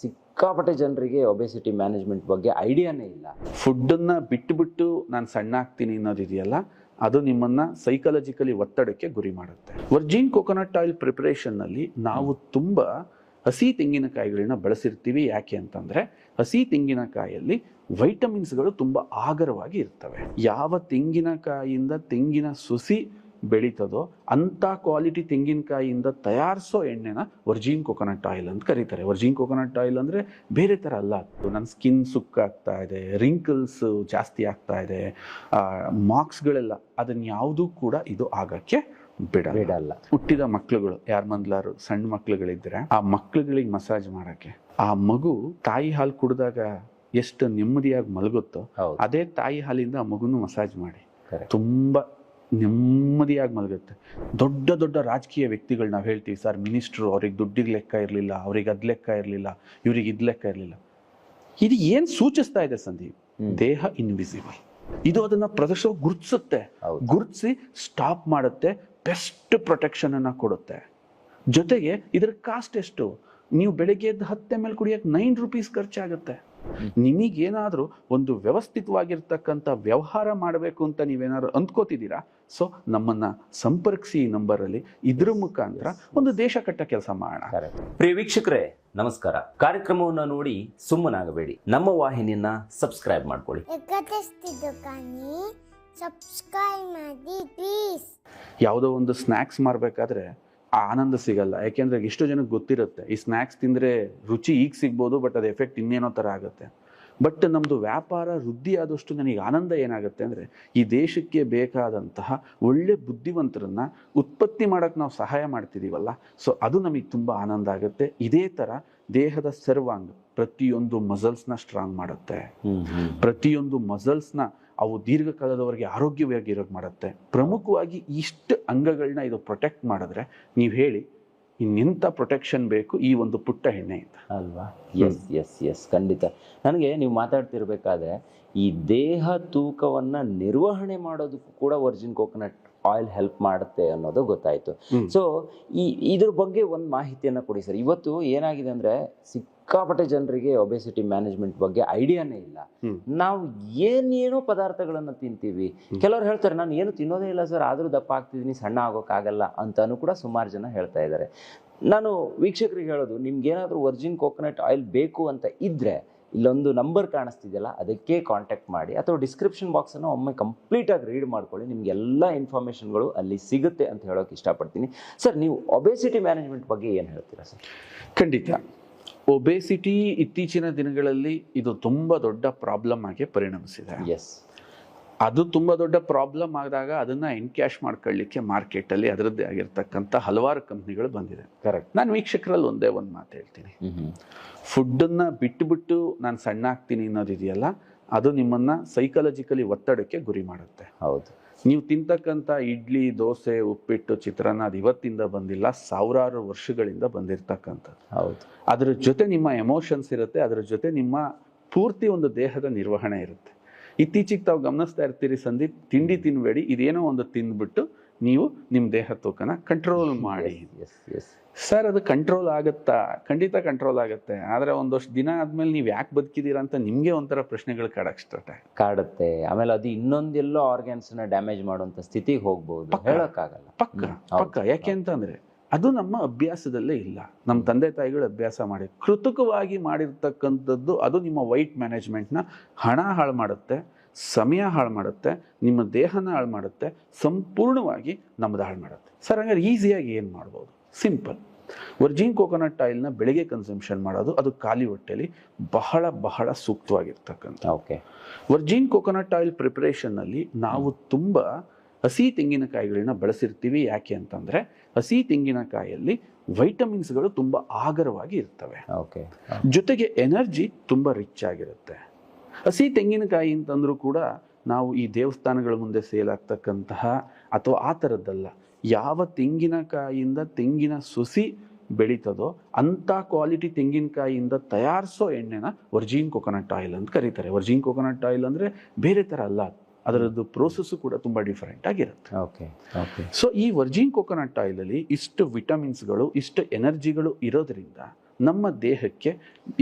ಸಿಕ್ಕಾಪಟ್ಟೆ ಜನರಿಗೆ obesity management ಬಗ್ಗೆ ಐಡಿಯಾನೇ ಇಲ್ಲ. ಫುಡ್ಡನ್ನು ಬಿಟ್ಟು ನಾನು ಸಣ್ಣ ಆಗ್ತೀನಿ ಅನ್ನೋದಿದೆಯಲ್ಲ, ಅದು ನಿಮ್ಮನ್ನ ಸೈಕಾಲಜಿಕಲಿ ಒತ್ತಡಕ್ಕೆ ಗುರಿ ಮಾಡುತ್ತೆ. ವರ್ಜಿನ್ ಕೋಕೋನಟ್ ಆಯಿಲ್ ಪ್ರಿಪರೇಷನ್ನಲ್ಲಿ ನಾವು ತುಂಬ ಹಸಿ ತೆಂಗಿನಕಾಯಿಗಳನ್ನ ಬಳಸಿರ್ತೀವಿ. ಯಾಕೆ ಅಂತಂದರೆ ಹಸಿ ತೆಂಗಿನಕಾಯಲ್ಲಿ ವೈಟಮಿನ್ಸ್ಗಳು ತುಂಬ ಆಗರವಾಗಿ ಇರ್ತವೆ. ಯಾವ ತೆಂಗಿನಕಾಯಿಯಿಂದ ತೆಂಗಿನ ಸುಸಿ ಬೆಳೀತದೋ ಅಂಥ ಕ್ವಾಲಿಟಿ ತೆಂಗಿನಕಾಯಿಯಿಂದ ತಯಾರಿಸೋ ಎಣ್ಣೆನ ವರ್ಜಿನ್ ಕೋಕೋನಟ್ ಆಯಿಲ್ ಅಂತ ಕರೀತಾರೆ. ವರ್ಜಿನ್ ಕೋಕೋನಟ್ ಆಯಿಲ್ ಅಂದರೆ ಬೇರೆ ಥರ ಅಲ್ಲ. ನನ್ನ ಸ್ಕಿನ್ ಸುಕ್ಕಾಗ್ತಾ ಇದೆ, ರಿಂಕಲ್ಸ್ ಜಾಸ್ತಿ ಆಗ್ತಾ ಇದೆ, ಮಾರ್ಕ್ಸ್ಗಳೆಲ್ಲ, ಅದನ್ನ ಯಾವುದೂ ಕೂಡ ಇದು ಆಗಕ್ಕೆ ಬಿಡಲ್ಲ. ಹುಟ್ಟಿದ ಮಕ್ಳುಗಳು ಯಾರ ಮಂದ್ಲಾರು ಸಣ್ಣ ಮಕ್ಳುಗಳಿದ್ರೆ ಆ ಮಕ್ಳುಗಳಿಗೆ ಮಸಾಜ್ ಮಾಡಕ್ಕೆ, ಆ ಮಗು ತಾಯಿ ಹಾಲು ಕುಡಿದಾಗ ಎಷ್ಟು ನೆಮ್ಮದಿಯಾಗಿ ಮಲಗುತ್ತೋ ಅದೇ ತಾಯಿ ಹಾಲಿಂದ ಆ ಮಗುನು ಮಸಾಜ್ ಮಾಡಿ ತುಂಬಾ ನೆಮ್ಮದಿಯಾಗಿ ಮಲಗುತ್ತೆ. ದೊಡ್ಡ ದೊಡ್ಡ ರಾಜಕೀಯ ವ್ಯಕ್ತಿಗಳು ನಾವು ಹೇಳ್ತೀವಿ, ಸರ್ ಮಿನಿಸ್ಟ್ರು, ಅವ್ರಿಗೆ ದುಡ್ಡಿಗೆ ಲೆಕ್ಕ ಇರಲಿಲ್ಲ, ಅವ್ರಿಗೆ ಅದ್ ಲೆಕ್ಕ ಇರಲಿಲ್ಲ, ಇವ್ರಿಗೆ ಇದ್ ಲೆಕ್ಕ ಇರಲಿಲ್ಲ. ಇದು ಏನ್ ಸೂಚಿಸ್ತಾ ಇದೆ ಸಂದೀಪ್? ದೇಹ ಇನ್ವಿಸಿಬಲ್. ಇದು ಅದನ್ನ ಪ್ರದರ್ಶನ ಗುರುತಿಸುತ್ತೆ, ಗುರುತಿಸಿ ಸ್ಟಾಪ್ ಮಾಡುತ್ತೆ, ಬೆಸ್ಟ್ ಪ್ರೊಟೆಕ್ಷನ್ ಅನ್ನ ಕೊಡುತ್ತೆ. ಜೊತೆಗೆ ಇದರ ಕಾಸ್ಟ್ ಎಷ್ಟು? ನೀವು ಬೆಳಗ್ಗೆ ಎದ್ದು 10 ml ಕುಡಿಯಕ್ಕೆ 9 ರೂಪೀಸ್ ಖರ್ಚಾಗುತ್ತೆ. ನಿಮಗೇನಾದ್ರೂ ಒಂದು ವ್ಯವಸ್ಥಿತವಾಗಿರ್ತಕ್ಕಂಥ ವ್ಯವಹಾರ ಮಾಡಬೇಕು ಅಂತ ನೀವೇನಾದ್ರು ಅಂದ್ಕೋತಿದ್ದೀರಾ, ಸೊ ನಮ್ಮನ್ನ ಸಂಪರ್ಕಿಸಿ ಈ ನಂಬರಲ್ಲಿ. ಇದ್ರ ಮುಖಾಂತರ ಒಂದು ದೇಶ ಕಟ್ಟ ಕೆಲಸ ಮಾಡೋಣ. ಪ್ರಿಯ ವೀಕ್ಷಕರೇ ನಮಸ್ಕಾರ. ಕಾರ್ಯಕ್ರಮವನ್ನು ನೋಡಿ ಸುಮ್ಮನಾಗಬೇಡಿ, ನಮ್ಮ ವಾಹಿನಿಯನ್ನ ಸಬ್ಸ್ಕ್ರೈಬ್ ಮಾಡ್ಕೊಳ್ಳಿ. ಯಾವುದೋ ಒಂದು ಸ್ನ್ಯಾಕ್ಸ್ ಮಾರಬೇಕಾದ್ರೆ ಆನಂದ ಸಿಗಲ್ಲ. ಯಾಕೆಂದ್ರೆ ಎಷ್ಟೋ ಜನಕ್ಕೆ ಗೊತ್ತಿರುತ್ತೆ ಈ ಸ್ನ್ಯಾಕ್ಸ್ ತಿಂದ್ರೆ ರುಚಿ ಈಗ ಸಿಗ್ಬೋದು, ಬಟ್ ಅದು ಎಫೆಕ್ಟ್ ಇನ್ನೇನೋ ಥರ ಆಗುತ್ತೆ. ಬಟ್ ನಮ್ಮದು ವ್ಯಾಪಾರ ವೃದ್ಧಿ ಆದಷ್ಟು ನನಗೆ ಆನಂದ ಏನಾಗುತ್ತೆ ಅಂದರೆ ಈ ದೇಶಕ್ಕೆ ಬೇಕಾದಂತಹ ಒಳ್ಳೆ ಬುದ್ಧಿವಂತರನ್ನ ಉತ್ಪತ್ತಿ ಮಾಡೋಕ್ಕೆ ನಾವು ಸಹಾಯ ಮಾಡ್ತಿದ್ದೀವಲ್ಲ, ಸೊ ಅದು ನಮಗೆ ತುಂಬ ಆನಂದ ಆಗುತ್ತೆ. ಇದೇ ಥರ ದೇಹದ ಸರ್ವಾಂಗ ಪ್ರತಿಯೊಂದು ಮಸಲ್ಸ್ನ ಸ್ಟ್ರಾಂಗ್ ಮಾಡುತ್ತೆ, ಪ್ರತಿಯೊಂದು ಮಸಲ್ಸ್ನ ಅವು ದೀರ್ಘಕಾಲದವರೆಗೆ ಆರೋಗ್ಯವಾಗಿ ಮಾಡುತ್ತೆ. ಪ್ರಮುಖವಾಗಿ ಇಷ್ಟು ಅಂಗಗಳನ್ನ ಇದು ಪ್ರೊಟೆಕ್ಟ್ ಮಾಡಿದ್ರೆ ನೀವು ಹೇಳಿ ಇನ್ನೆಂಥ ಪ್ರೊಟೆಕ್ಷನ್ ಬೇಕು ಈ ಒಂದು ಪುಟ್ಟ ಎಣ್ಣೆಯಿಂದ ಅಲ್ವಾ? ಎಸ್ ಖಂಡಿತ. ನನಗೆ ನೀವು ಮಾತಾಡ್ತಿರ್ಬೇಕಾದ್ರೆ ಈ ದೇಹ ತೂಕವನ್ನ ನಿರ್ವಹಣೆ ಮಾಡೋದಕ್ಕೂ ಕೂಡ ವರ್ಜಿನ್ ಕೋಕೋನಟ್ ಆಯಿಲ್ ಹೆಲ್ಪ್ ಮಾಡುತ್ತೆ ಅನ್ನೋದು ಗೊತ್ತಾಯ್ತು. ಸೊ ಇದ್ರ ಬಗ್ಗೆ ಒಂದು ಮಾಹಿತಿಯನ್ನ ಕೊಡಿ ಸರ್. ಇವತ್ತು ಏನಾಗಿದೆ ಅಂದ್ರೆ ಸಿಕ್ಕಾಪಟ್ಟೆ ಜನರಿಗೆ ಒಬೆಸಿಟಿ ಮ್ಯಾನೇಜ್ಮೆಂಟ್ ಬಗ್ಗೆ ಐಡಿಯಾನೇ ಇಲ್ಲ. ನಾವು ಏನೇನೋ ಪದಾರ್ಥಗಳನ್ನ ತಿಂತೀವಿ. ಕೆಲವರು ಹೇಳ್ತಾರೆ ನಾನು ಏನು ತಿನ್ನೋದೇ ಇಲ್ಲ ಸರ್, ಆದ್ರೂ ದಪ್ಪ ಆಗ್ತಿದ್ದೀನಿ, ಸಣ್ಣ ಆಗೋಕ್ಕಾಗಲ್ಲ ಅಂತಾನು ಕೂಡ ಸುಮಾರು ಜನ ಹೇಳ್ತಾ ಇದ್ದಾರೆ. ನಾನು ವೀಕ್ಷಕರಿಗೆ ಹೇಳೋದು, ನಿಮ್ಗೇನಾದ್ರೂ ವರ್ಜಿನ್ ಕೋಕೋನಟ್ ಆಯಿಲ್ ಬೇಕು ಅಂತ ಇದ್ರೆ ಇಲ್ಲೊಂದು ನಂಬರ್ ಕಾಣಿಸ್ತಿದೆಯಲ್ಲ, ಅದಕ್ಕೆ ಕಾಂಟ್ಯಾಕ್ಟ್ ಮಾಡಿ, ಅಥವಾ ಡಿಸ್ಕ್ರಿಪ್ಷನ್ ಬಾಕ್ಸನ್ನು ಒಮ್ಮೆ ಕಂಪ್ಲೀಟಾಗಿ ರೀಡ್ ಮಾಡ್ಕೊಳ್ಳಿ. ನಿಮ್ಗೆ ಎಲ್ಲ ಇನ್ಫಾರ್ಮೇಷನ್ಗಳು ಅಲ್ಲಿ ಸಿಗುತ್ತೆ ಅಂತ ಹೇಳೋಕೆ ಇಷ್ಟಪಡ್ತೀನಿ. ಸರ್, ನೀವು ಒಬೆಸಿಟಿ ಮ್ಯಾನೇಜ್ಮೆಂಟ್ ಬಗ್ಗೆ ಏನು ಹೇಳ್ತೀರಾ ಸರ್? ಖಂಡಿತ. ಒಬೆಸಿಟಿ ಇತ್ತೀಚಿನ ದಿನಗಳಲ್ಲಿ ಇದು ತುಂಬ ದೊಡ್ಡ ಪ್ರಾಬ್ಲಮ್ ಆಗಿ ಪರಿಣಮಿಸಿದೆ. ಎಸ್, ಅದು ತುಂಬ ದೊಡ್ಡ ಪ್ರಾಬ್ಲಮ್ ಆದಾಗ ಅದನ್ನ ಎನ್ಕ್ಯಾಶ್ ಮಾಡ್ಕೊಳ್ಳಿಕ್ಕೆ ಮಾರ್ಕೆಟಲ್ಲಿ ಅದರದ್ದೇ ಆಗಿರ್ತಕ್ಕಂಥ ಹಲವಾರು ಕಂಪ್ನಿಗಳು ಬಂದಿದೆ. ಕರೆಕ್ಟ್. ನಾನು ವೀಕ್ಷಕರಲ್ಲಿ ಒಂದೇ ಒಂದು ಮಾತು ಹೇಳ್ತೀನಿ, ಫುಡ್ಡನ್ನ ಬಿಟ್ಟು ನಾನು ಸಣ್ಣ ಆಗ್ತೀನಿ ಅನ್ನೋದಿದೆಯಲ್ಲ, ಅದು ನಿಮ್ಮನ್ನ ಸೈಕಾಲಜಿಕಲಿ ಒತ್ತಡಕ್ಕೆ ಗುರಿ ಮಾಡುತ್ತೆ. ಹೌದು. ನೀವು ತಿಂತಕ್ಕಂಥ ಇಡ್ಲಿ, ದೋಸೆ, ಉಪ್ಪಿಟ್ಟು, ಚಿತ್ರಾನ್ನ ಅದು ಇವತ್ತಿಂದ ಬಂದಿಲ್ಲ, ಸಾವಿರಾರು ವರ್ಷಗಳಿಂದ ಬಂದಿರತಕ್ಕಂಥದ್ದು. ಹೌದು. ಅದರ ಜೊತೆ ನಿಮ್ಮ ಎಮೋಷನ್ಸ್ ಇರುತ್ತೆ, ಅದರ ಜೊತೆ ನಿಮ್ಮ ಪೂರ್ತಿ ಒಂದು ದೇಹದ ನಿರ್ವಹಣೆ ಇರುತ್ತೆ. ಇತ್ತೀಚೆಗೆ ತಾವು ಗಮನಿಸ್ತಾ ಇರ್ತೀರಿ ಸಂದೀಪ್, ತಿಂಡಿ ತಿನ್ಬೇಡಿ, ಇದೇನೋ ಒಂದು ತಿಂದ್ಬಿಟ್ಟು ನೀವು ನಿಮ್ಮ ದೇಹ ತೂಕನ ಕಂಟ್ರೋಲ್ ಮಾಡಿ. ಸರ್, ಅದು ಕಂಟ್ರೋಲ್ ಆಗುತ್ತಾ? ಖಂಡಿತ ಕಂಟ್ರೋಲ್ ಆಗುತ್ತೆ. ಆದರೆ ಒಂದಷ್ಟು ದಿನ ಆದ್ಮೇಲೆ ನೀವು ಯಾಕೆ ಬದುಕಿದ್ದೀರಾ ಅಂತ ನಿಮಗೆ ಒಂಥರ ಪ್ರಶ್ನೆಗಳು ಕಾಡುತ್ತೆ. ಆಮೇಲೆ ಅದು ಇನ್ನೊಂದೆಲ್ಲೋ ಆರ್ಗನ್ಸ್ನ ಡ್ಯಾಮೇಜ್ ಮಾಡುವಂಥ ಸ್ಥಿತಿಗೆ ಹೋಗ್ಬೋದು, ಹೇಳೋಕ್ಕಾಗಲ್ಲ. ಪಕ್ಕ. ಯಾಕೆ ಅಂತಂದ್ರೆ ಅದು ನಮ್ಮ ಅಭ್ಯಾಸದಲ್ಲೇ ಇಲ್ಲ. ನಮ್ಮ ತಂದೆ ತಾಯಿಗಳು ಅಭ್ಯಾಸ ಮಾಡಿ ಕೃತಕವಾಗಿ ಮಾಡಿರ್ತಕ್ಕಂಥದ್ದು. ಅದು ನಿಮ್ಮ ವೈಟ್ ಮ್ಯಾನೇಜ್ಮೆಂಟ್ನ ಹಣ ಹಾಳು ಮಾಡುತ್ತೆ, ಸಮಯ ಹಾಳು ಮಾಡುತ್ತೆ, ನಿಮ್ಮ ದೇಹನ ಹಾಳು ಮಾಡುತ್ತೆ, ಸಂಪೂರ್ಣವಾಗಿ ನಮ್ಮದು ಹಾಳು ಮಾಡುತ್ತೆ. ಸರ್, ಹಂಗಾರೆ ಈಸಿಯಾಗಿ ಏನು ಮಾಡ್ಬೋದು? ಸಿಂಪಲ್. ವರ್ಜಿನ್ ಕೋಕೋನಟ್ ಆಯಿಲ್ನ ಬೆಳಗ್ಗೆ ಕನ್ಸಂಪ್ಷನ್ ಮಾಡೋದು, ಅದು ಖಾಲಿ ಹೊಟ್ಟೆಲಿ ಬಹಳ ಬಹಳ ಸೂಕ್ತವಾಗಿರ್ತಕ್ಕಂಥ. ಓಕೆ. ವರ್ಜಿನ್ ಕೋಕೋನಟ್ ಆಯಿಲ್ ಪ್ರಿಪರೇಷನ್ನಲ್ಲಿ ನಾವು ತುಂಬ ಹಸಿ ತೆಂಗಿನಕಾಯಿಗಳನ್ನ ಬಳಸಿರ್ತೀವಿ. ಯಾಕೆ ಅಂತಂದ್ರೆ ಹಸಿ ತೆಂಗಿನಕಾಯಲ್ಲಿ ವೈಟಮಿನ್ಸ್ಗಳು ತುಂಬ ಆಗರವಾಗಿ ಇರ್ತವೆ. ಓಕೆ. ಜೊತೆಗೆ ಎನರ್ಜಿ ತುಂಬ ರಿಚ್ ಆಗಿರುತ್ತೆ. ಹಸಿ ತೆಂಗಿನಕಾಯಿ ಅಂತಂದ್ರೂ ಕೂಡ ನಾವು ಈ ದೇವಸ್ಥಾನಗಳ ಮುಂದೆ ಸೇಲ್ ಆಗ್ತಕ್ಕಂತಹ ಅಥವಾ ಆ ಥರದ್ದಲ್ಲ. ಯಾವ ತೆಂಗಿನಕಾಯಿಯಿಂದ ತೆಂಗಿನ ಸುಸಿ ಬೆಳೀತದೋ ಅಂಥ ಕ್ವಾಲಿಟಿ ತೆಂಗಿನಕಾಯಿಯಿಂದ ತಯಾರಿಸೋ ಎಣ್ಣೆನ ವರ್ಜಿನ್ ಕೋಕೋನಟ್ ಆಯಿಲ್ ಅಂತ ಕರೀತಾರೆ. ವರ್ಜಿನ್ ಕೋಕೋನಟ್ ಆಯಿಲ್ ಅಂದರೆ ಬೇರೆ ಥರ ಅಲ್ಲ, ಅದರದ್ದು ಪ್ರೋಸೆಸ್ಸು ಕೂಡ ತುಂಬ ಡಿಫರೆಂಟ್ ಆಗಿರುತ್ತೆ. ಓಕೆ. ಸೊ ಈ ವರ್ಜಿನ್ ಕೋಕೋನಟ್ ಆಯಿಲಲ್ಲಿ ಇಷ್ಟು ವಿಟಮಿನ್ಸ್ಗಳು, ಇಷ್ಟು ಎನರ್ಜಿಗಳು ಇರೋದ್ರಿಂದ ನಮ್ಮ ದೇಹಕ್ಕೆ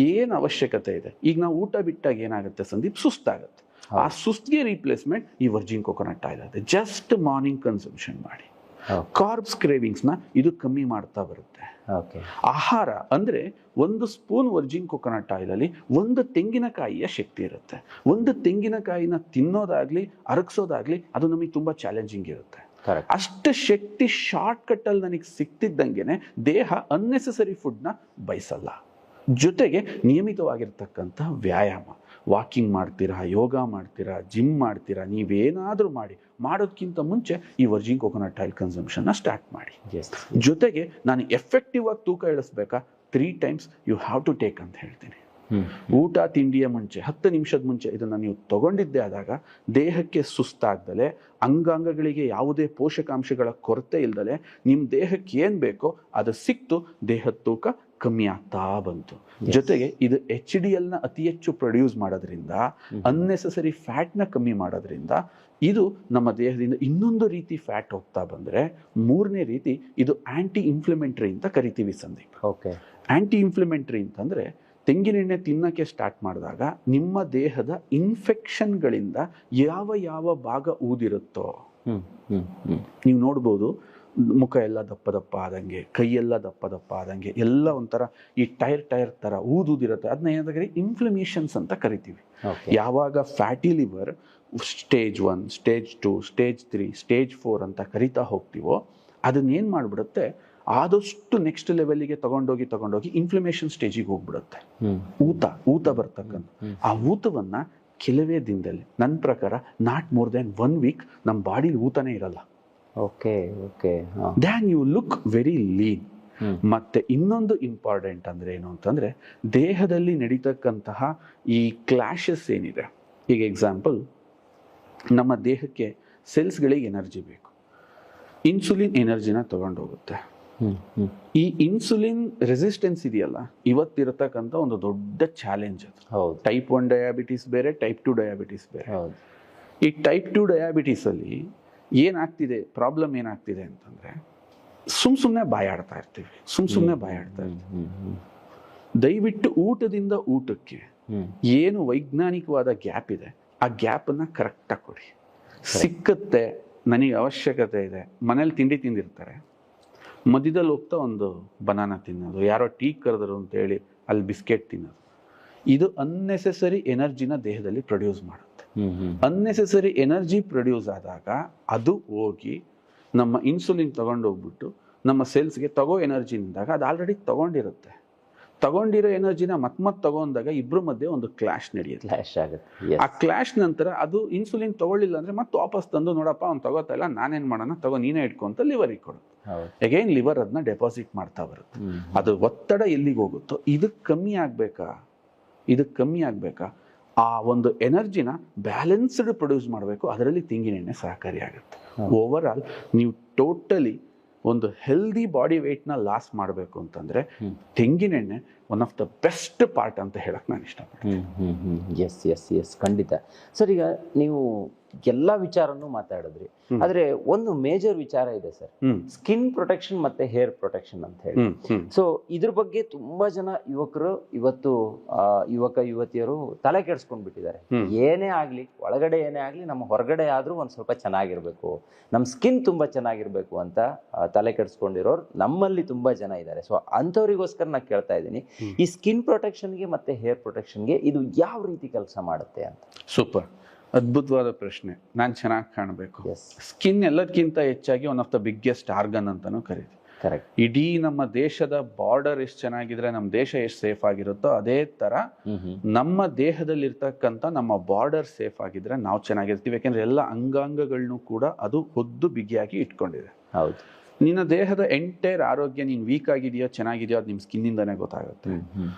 ಏನು ಅವಶ್ಯಕತೆ ಇದೆ. ಈಗ ನಾವು ಊಟ ಬಿಟ್ಟಾಗ ಏನಾಗುತ್ತೆ ಸಂದೀಪ್, ಸುಸ್ತಾಗುತ್ತೆ. ಆ ಸುಸ್ತಿಗೆ ರೀಪ್ಲೇಸ್ಮೆಂಟ್ ಈ ವರ್ಜಿನ್ ಕೊಕೊನಟ್ ಆಯಿಲ್ ಇದೆ. ಜಸ್ಟ್ ಮಾರ್ನಿಂಗ್ ಕನ್ಸಂಪ್ಷನ್ ಮಾಡಿ. ಕಾರ್ಬ್ಸ್ ಕ್ರೇವಿಂಗ್ಸ್ನ ಇದು ಕಮ್ಮಿ ಮಾಡ್ತಾ ಬರುತ್ತೆ. ಆಹಾರ ಅಂದ್ರೆ 1 ಸ್ಪೂನ್ ವರ್ಜಿನ್ ಕೊಕೊನಟ್ ಆಯಿಲಲ್ಲಿ 1 ತೆಂಗಿನಕಾಯಿಯ ಶಕ್ತಿ ಇರುತ್ತೆ. 1 ತೆಂಗಿನಕಾಯಿನ ತಿನ್ನೋದಾಗ್ಲಿ ಅರಗಿಸೋದಾಗ್ಲಿ ಅದು ನಮಗೆ ತುಂಬಾ ಚಾಲೆಂಜಿಂಗ್ ಇರುತ್ತೆ. ಅಷ್ಟು ಶಕ್ತಿ ಶಾರ್ಟ್ ಕಟ್ ಅಲ್ಲಿ ನನಗೆ ಸಿಕ್ತಿದ್ದಂಗೆನೆ ದೇಹ ಅನ್ನೆಸೆಸರಿ ಫುಡ್ನ ಬಯಸಲ್ಲ. ಜೊತೆಗೆ ನಿಯಮಿತವಾಗಿರ್ತಕ್ಕಂಥ ವ್ಯಾಯಾಮ, ವಾಕಿಂಗ್ ಮಾಡ್ತೀರಾ, ಯೋಗ ಮಾಡ್ತೀರಾ, ಜಿಮ್ ಮಾಡ್ತೀರಾ, ನೀವೇನಾದರೂ ಮಾಡೋದಕ್ಕಿಂತ ಮುಂಚೆ ಈ ವರ್ಜಿನ್ ಕೊಕೊನಟ್ ಆಯಿಲ್ ಕನ್ಸಂಪ್ಷನ್ನ ಸ್ಟಾರ್ಟ್ ಮಾಡಿ. ಜೊತೆಗೆ ನಾನು ಎಫೆಕ್ಟಿವ್ ಆಗಿ ತೂಕ ಇಳಿಸ್ಬೇಕಾ 3 times you have to take ಅಂತ ಹೇಳ್ತೀನಿ. ಊಟ ತಿಂಡಿಯ ಮುಂಚೆ 10 ನಿಮಿಷದ ಮುಂಚೆ ಇದನ್ನು ನೀವು ತಗೊಂಡಿದ್ದೇ ಆದಾಗ ದೇಹಕ್ಕೆ ಸುಸ್ತಾಗ್ದಲೆ, ಅಂಗಾಂಗಗಳಿಗೆ ಯಾವುದೇ ಪೋಷಕಾಂಶಗಳ ಕೊರತೆ ಇಲ್ದಲೆ ನಿಮ್ಮ ದೇಹಕ್ಕೆ ಏನು ಬೇಕೋ ಅದು ಸಿಕ್ತು, ದೇಹದ ತೂಕ ಕಮ್ಮಿ ಆಗ್ತಾ ಬಂತು. ಜೊತೆಗೆ ಇದು HDL ನ ಅತಿ ಹೆಚ್ಚು ಪ್ರೊಡ್ಯೂಸ್ ಮಾಡೋದ್ರಿಂದ, ಅನ್ನೆಸೆಸರಿ ಫ್ಯಾಟ್ನ ಕಮ್ಮಿ ಮಾಡೋದ್ರಿಂದ ಇದು ನಮ್ಮ ದೇಹದಿಂದ ಇನ್ನೊಂದು ರೀತಿ ಫ್ಯಾಟ್ ಹೋಗ್ತಾ ಬಂದ್ರೆ, 3ನೇ ರೀತಿ ಇದು ಆಂಟಿ ಇನ್ಫ್ಲಮೆಂಟರಿ ಅಂತ ಕರಿತೀವಿ ಸಂದೀಪ್. ಆಂಟಿ ಇನ್ಫ್ಲಮೆಂಟರಿ ಅಂತಂದ್ರೆ ತೆಂಗಿನೆಣ್ಣೆ ತಿನ್ನಕ್ಕೆ ಸ್ಟಾರ್ಟ್ ಮಾಡಿದಾಗ ನಿಮ್ಮ ದೇಹದ ಇನ್ಫೆಕ್ಷನ್ಗಳಿಂದ ಯಾವ ಭಾಗ ಊದಿರುತ್ತೋ ನೀವು ನೋಡ್ಬೋದು, ಮುಖ ಎಲ್ಲ ದಪ್ಪ ದಪ್ಪ ಆದಂಗೆ, ಕೈಯೆಲ್ಲ ದಪ್ಪ ದಪ್ಪ ಆದಂಗೆ, ಎಲ್ಲ ಒಂಥರ ಈ ಟೈರ್ ತರ ಊದಿರುತ್ತೆ. ಅದನ್ನ ಏನಾದ್ರೆ ಇನ್ಫ್ಲಮೇಷನ್ಸ್ ಅಂತ ಕರಿತೀವಿ. ಯಾವಾಗ fatty liver stage 1, stage 2, stage 3, stage 4 ಅಂತ ಕರಿತಾ ಹೋಗ್ತೀವೋ ಅದನ್ನೇನು ಮಾಡಿಬಿಡುತ್ತೆ, ಆದಷ್ಟು ನೆಕ್ಸ್ಟ್ ಲೆವೆಲ್ಗೆ ತಗೊಂಡೋಗಿ ಇನ್ಫ್ಲಮೇಷನ್ ಸ್ಟೇಜಿಗೆ ಹೋಗ್ಬಿಡುತ್ತೆ. ಊತ ಬರ್ತಕ್ಕಂಥ ಆ ಊತವನ್ನ ಕೆಲವೇ ದಿನದಲ್ಲಿ, ನನ್ನ ಪ್ರಕಾರ ನಾಟ್ ಮೋರ್ ದೆನ್ 1 week ನಮ್ಮ ಬಾಡಿಲಿ ಊತನೇ ಇರಲ್ಲ. Then you look very lean. ಮತ್ತೆ ಇನ್ನೊಂದು ಇಂಪಾರ್ಟೆಂಟ್ ಅಂದ್ರೆ ಏನು ಅಂತಂದ್ರೆ, ದೇಹದಲ್ಲಿ ನಡೀತಕ್ಕಂತಹ ಈ ಕ್ಲಾಶಸ್ ಏನಿದೆ, ಈಗ ಎಕ್ಸಾಂಪಲ್ ನಮ್ಮ ದೇಹಕ್ಕೆ ಸೆಲ್ಸ್ಗಳಿಗೆ ಎನರ್ಜಿ ಬೇಕು, ಇನ್ಸುಲಿನ್ ಎನರ್ಜಿನ ತಗೊಂಡೋಗುತ್ತೆ. ಈ ಇನ್ಸುಲಿನ್ ರೆಸಿಸ್ಟೆನ್ಸ್ ಇದೆಯಲ್ಲ, ಇವತ್ತಿರತಕ್ಕಂಥ ಒಂದು ದೊಡ್ಡ ಚಾಲೆಂಜ್ ಅದು. ಟೈಪ್ 1 ಡಯಾಬಿಟಿಸ್ ಬೇರೆ, ಟೈಪ್ 2 ಡಯಾಬಿಟಿಸ್ ಬೇರೆ. ಈ ಟೈಪ್ 2 ಡಯಾಬಿಟಿಸ್ ಅಲ್ಲಿ ಏನಾಗ್ತಿದೆ, ಪ್ರಾಬ್ಲಮ್ ಏನಾಗ್ತಿದೆ ಅಂತಂದ್ರೆ, ಸುಮ್ಮನೆ ಬಾಯಾಡ್ತಾ ಇರ್ತೀವಿ. ದಯವಿಟ್ಟು ಊಟದಿಂದ ಊಟಕ್ಕೆ ಏನು ವೈಜ್ಞಾನಿಕವಾದ ಗ್ಯಾಪ್ ಇದೆ ಆ ಗ್ಯಾಪ್ ಅನ್ನ ಕರೆಕ್ಟಾಗಿ ಕೊಡಿ. ಸಿಕ್ಕತ್ತೆ, ನನಗೆ ಅವಶ್ಯಕತೆ ಇದೆ, ಮನೇಲಿ ತಿಂಡಿ ತಿಂದಿರ್ತಾರೆ, ಮಧ್ಯದಲ್ಲಿ ಹೋಗ್ತಾ ಒಂದು ಬನಾನಾ ತಿನ್ನೋದು, ಯಾರೋ ಟೀ ಕರೆದ್ರು ಅಂತೇಳಿ ಅಲ್ಲಿ ಬಿಸ್ಕೆಟ್ ತಿನ್ನೋದು, ಇದು ಅನ್ನೆಸೆಸರಿ ಎನರ್ಜಿನ ದೇಹದಲ್ಲಿ ಪ್ರೊಡ್ಯೂಸ್ ಮಾಡುತ್ತೆ. ಅನ್ನೆಸೆಸರಿ ಎನರ್ಜಿ ಪ್ರೊಡ್ಯೂಸ್ ಆದಾಗ ಅದು ಹೋಗಿ ನಮ್ಮ ಇನ್ಸುಲಿನ್ ತಗೊಂಡೋಗ್ಬಿಟ್ಟು ನಮ್ಮ ಸೆಲ್ಸ್ಗೆ ತಗೋ ಎನರ್ಜಿ ನಿಂದಾಗ ಅದು ಆಲ್ರೆಡಿ ತಗೊಂಡಿರೋ ಎನರ್ಜಿನ ಮತ್ ತಗೊಂಡಾಗ ಇಬ್ರು ಮಧ್ಯೆ ಒಂದು ಕ್ಲಾಶ್ ನಡೆಯುತ್ತೆ. ಆ ಕ್ಲಾಶ್ ನಂತರ ಅದು ಇನ್ಸುಲಿನ್ ತಗೊಳ್ಳಿಲ್ಲ ಅಂದ್ರೆ ಮತ್ತೆ ವಾಪಸ್ ತಂದು, ನೋಡಪ್ಪ ಅವ್ನು ತಗೋತಾ ಇಲ್ಲ, ನಾನೇನ್ ಮಾಡೋಣ, ತಗೋ ನೀನೇ ಇಟ್ಕೊಂತ ಲಿವರಿಗೆ ಕೊಡುತ್ತೆ. ಅಗೈನ್ ಲಿವರ್ ಅದನ್ನ ಡೆಪಾಸಿಟ್ ಮಾಡ್ತಾ ಬರುತ್ತೆ. ಅದು ಒತ್ತಡ ಎಲ್ಲಿಗೆ ಹೋಗುತ್ತೋ ಇದಕ್ಕೆ ಕಮ್ಮಿ ಆಗ್ಬೇಕಾ ಆ ಒಂದು ಎನರ್ಜಿನ ಬ್ಯಾಲೆನ್ಸ್ಡ್ ಪ್ರೊಡ್ಯೂಸ್ ಮಾಡಬೇಕು. ಅದರಲ್ಲಿ ತೆಂಗಿನೆಣ್ಣೆ ಸಹಕಾರಿಯಾಗುತ್ತೆ. ಓವರ್ ಆಲ್ ನೀವು ಟೋಟಲಿ ಒಂದು ಹೆಲ್ದಿ ಬಾಡಿ ವೆಯ್ಟ್ನ ಲಾಸ್ ಮಾಡಬೇಕು ಅಂತಂದ್ರೆ ತೆಂಗಿನೆಣ್ಣೆ one of the best part ಅಂತ ಹೇಳಕ್ ನಾನು ಇಷ್ಟಪಡ್ತೀನಿ. ಎಸ್ ಖಂಡಿತ ಸರ್. ಈಗ ನೀವು ಎಲ್ಲ ವಿಚಾರನೂ ಮಾತಾಡಿದ್ರಿ, ಆದ್ರೆ ಒಂದು ಮೇಜರ್ ವಿಚಾರ ಇದೆ ಸರ್, ಸ್ಕಿನ್ ಪ್ರೊಟೆಕ್ಷನ್ ಮತ್ತೆ ಹೇರ್ ಪ್ರೊಟೆಕ್ಷನ್ ಅಂತ ಹೇಳಿ. ಸೊ ಇದ್ರ ಬಗ್ಗೆ ತುಂಬಾ ಜನ ಯುವಕ ಯುವತಿಯರು ತಲೆ ಕೆಡ್ಸ್ಕೊಂಡ್ಬಿಟ್ಟಿದ್ದಾರೆ. ಏನೇ ಆಗ್ಲಿ, ಒಳಗಡೆ ಏನೇ ಆಗ್ಲಿ, ನಮ್ಮ ಹೊರಗಡೆ ಆದ್ರೂ ಒಂದ್ ಸ್ವಲ್ಪ ಚೆನ್ನಾಗಿರ್ಬೇಕು, ನಮ್ ಸ್ಕಿನ್ ತುಂಬಾ ಚೆನ್ನಾಗಿರ್ಬೇಕು ಅಂತ ತಲೆ ಕೆಡ್ಸ್ಕೊಂಡಿರೋರು ನಮ್ಮಲ್ಲಿ ತುಂಬಾ ಜನ ಇದ್ದಾರೆ. ಸೊ ಅಂಥವ್ರಿಗೋಸ್ಕರ ನಾನು ಕೇಳ್ತಾ ಇದ್ದೀನಿ, ಈ ಸ್ಕಿನ್ ಪ್ರೊಟೆಕ್ಷನ್ಗೆ ಮತ್ತೆ ಹೇರ್ ಪ್ರೊಟೆಕ್ಷನ್ಗೆ ಇದು ಯಾವ ರೀತಿ ಕೆಲಸ ಮಾಡುತ್ತೆ ಅಂತ. ಸೂಪರ್, ಅದ್ಭುತವಾದ ಪ್ರಶ್ನೆ. ನಾನು ಚೆನ್ನಾಗಿ ಕಾಣಬೇಕು. ಸ್ಕಿನ್ ಎಲ್ಲದಕ್ಕಿಂತ ಹೆಚ್ಚಾಗಿ one of the biggest organ ಅಂತಾನು ಕರೀತೀವಿ. ಇಡೀ ನಮ್ಮ ದೇಶದ ಬಾರ್ಡರ್ ಎಷ್ಟು ಚೆನ್ನಾಗಿದ್ರೆ ನಮ್ಮ ದೇಶ ಎಷ್ಟು ಸೇಫ್ ಆಗಿರುತ್ತೋ, ಅದೇ ತರ ನಮ್ಮ ದೇಹದಲ್ಲಿರ್ತಕ್ಕಂಥ ನಮ್ಮ ಬಾರ್ಡರ್ ಸೇಫ್ ಆಗಿದ್ರೆ ನಾವು ಚೆನ್ನಾಗಿರ್ತೀವಿ. ಯಾಕೆಂದ್ರೆ ಎಲ್ಲ ಅಂಗಾಂಗಗಳನ್ನು ಕೂಡ ಅದು ಹೊದ್ದು ಬಿಗಿಯಾಗಿ ಇಟ್ಕೊಂಡಿದೆ. ಹೌದು, ನಿನ್ನ ದೇಹದ ಎಂಟೈರ್ ಆರೋಗ್ಯ, ನೀನು ವೀಕ್ ಆಗಿದೆಯೋ ಚೆನ್ನಾಗಿದೆಯೋ ಅದು ನಿಮ್ಮ ಸ್ಕಿನ್ನಿಂದಾನೇ ಗೊತ್ತಾಗುತ್ತೆ.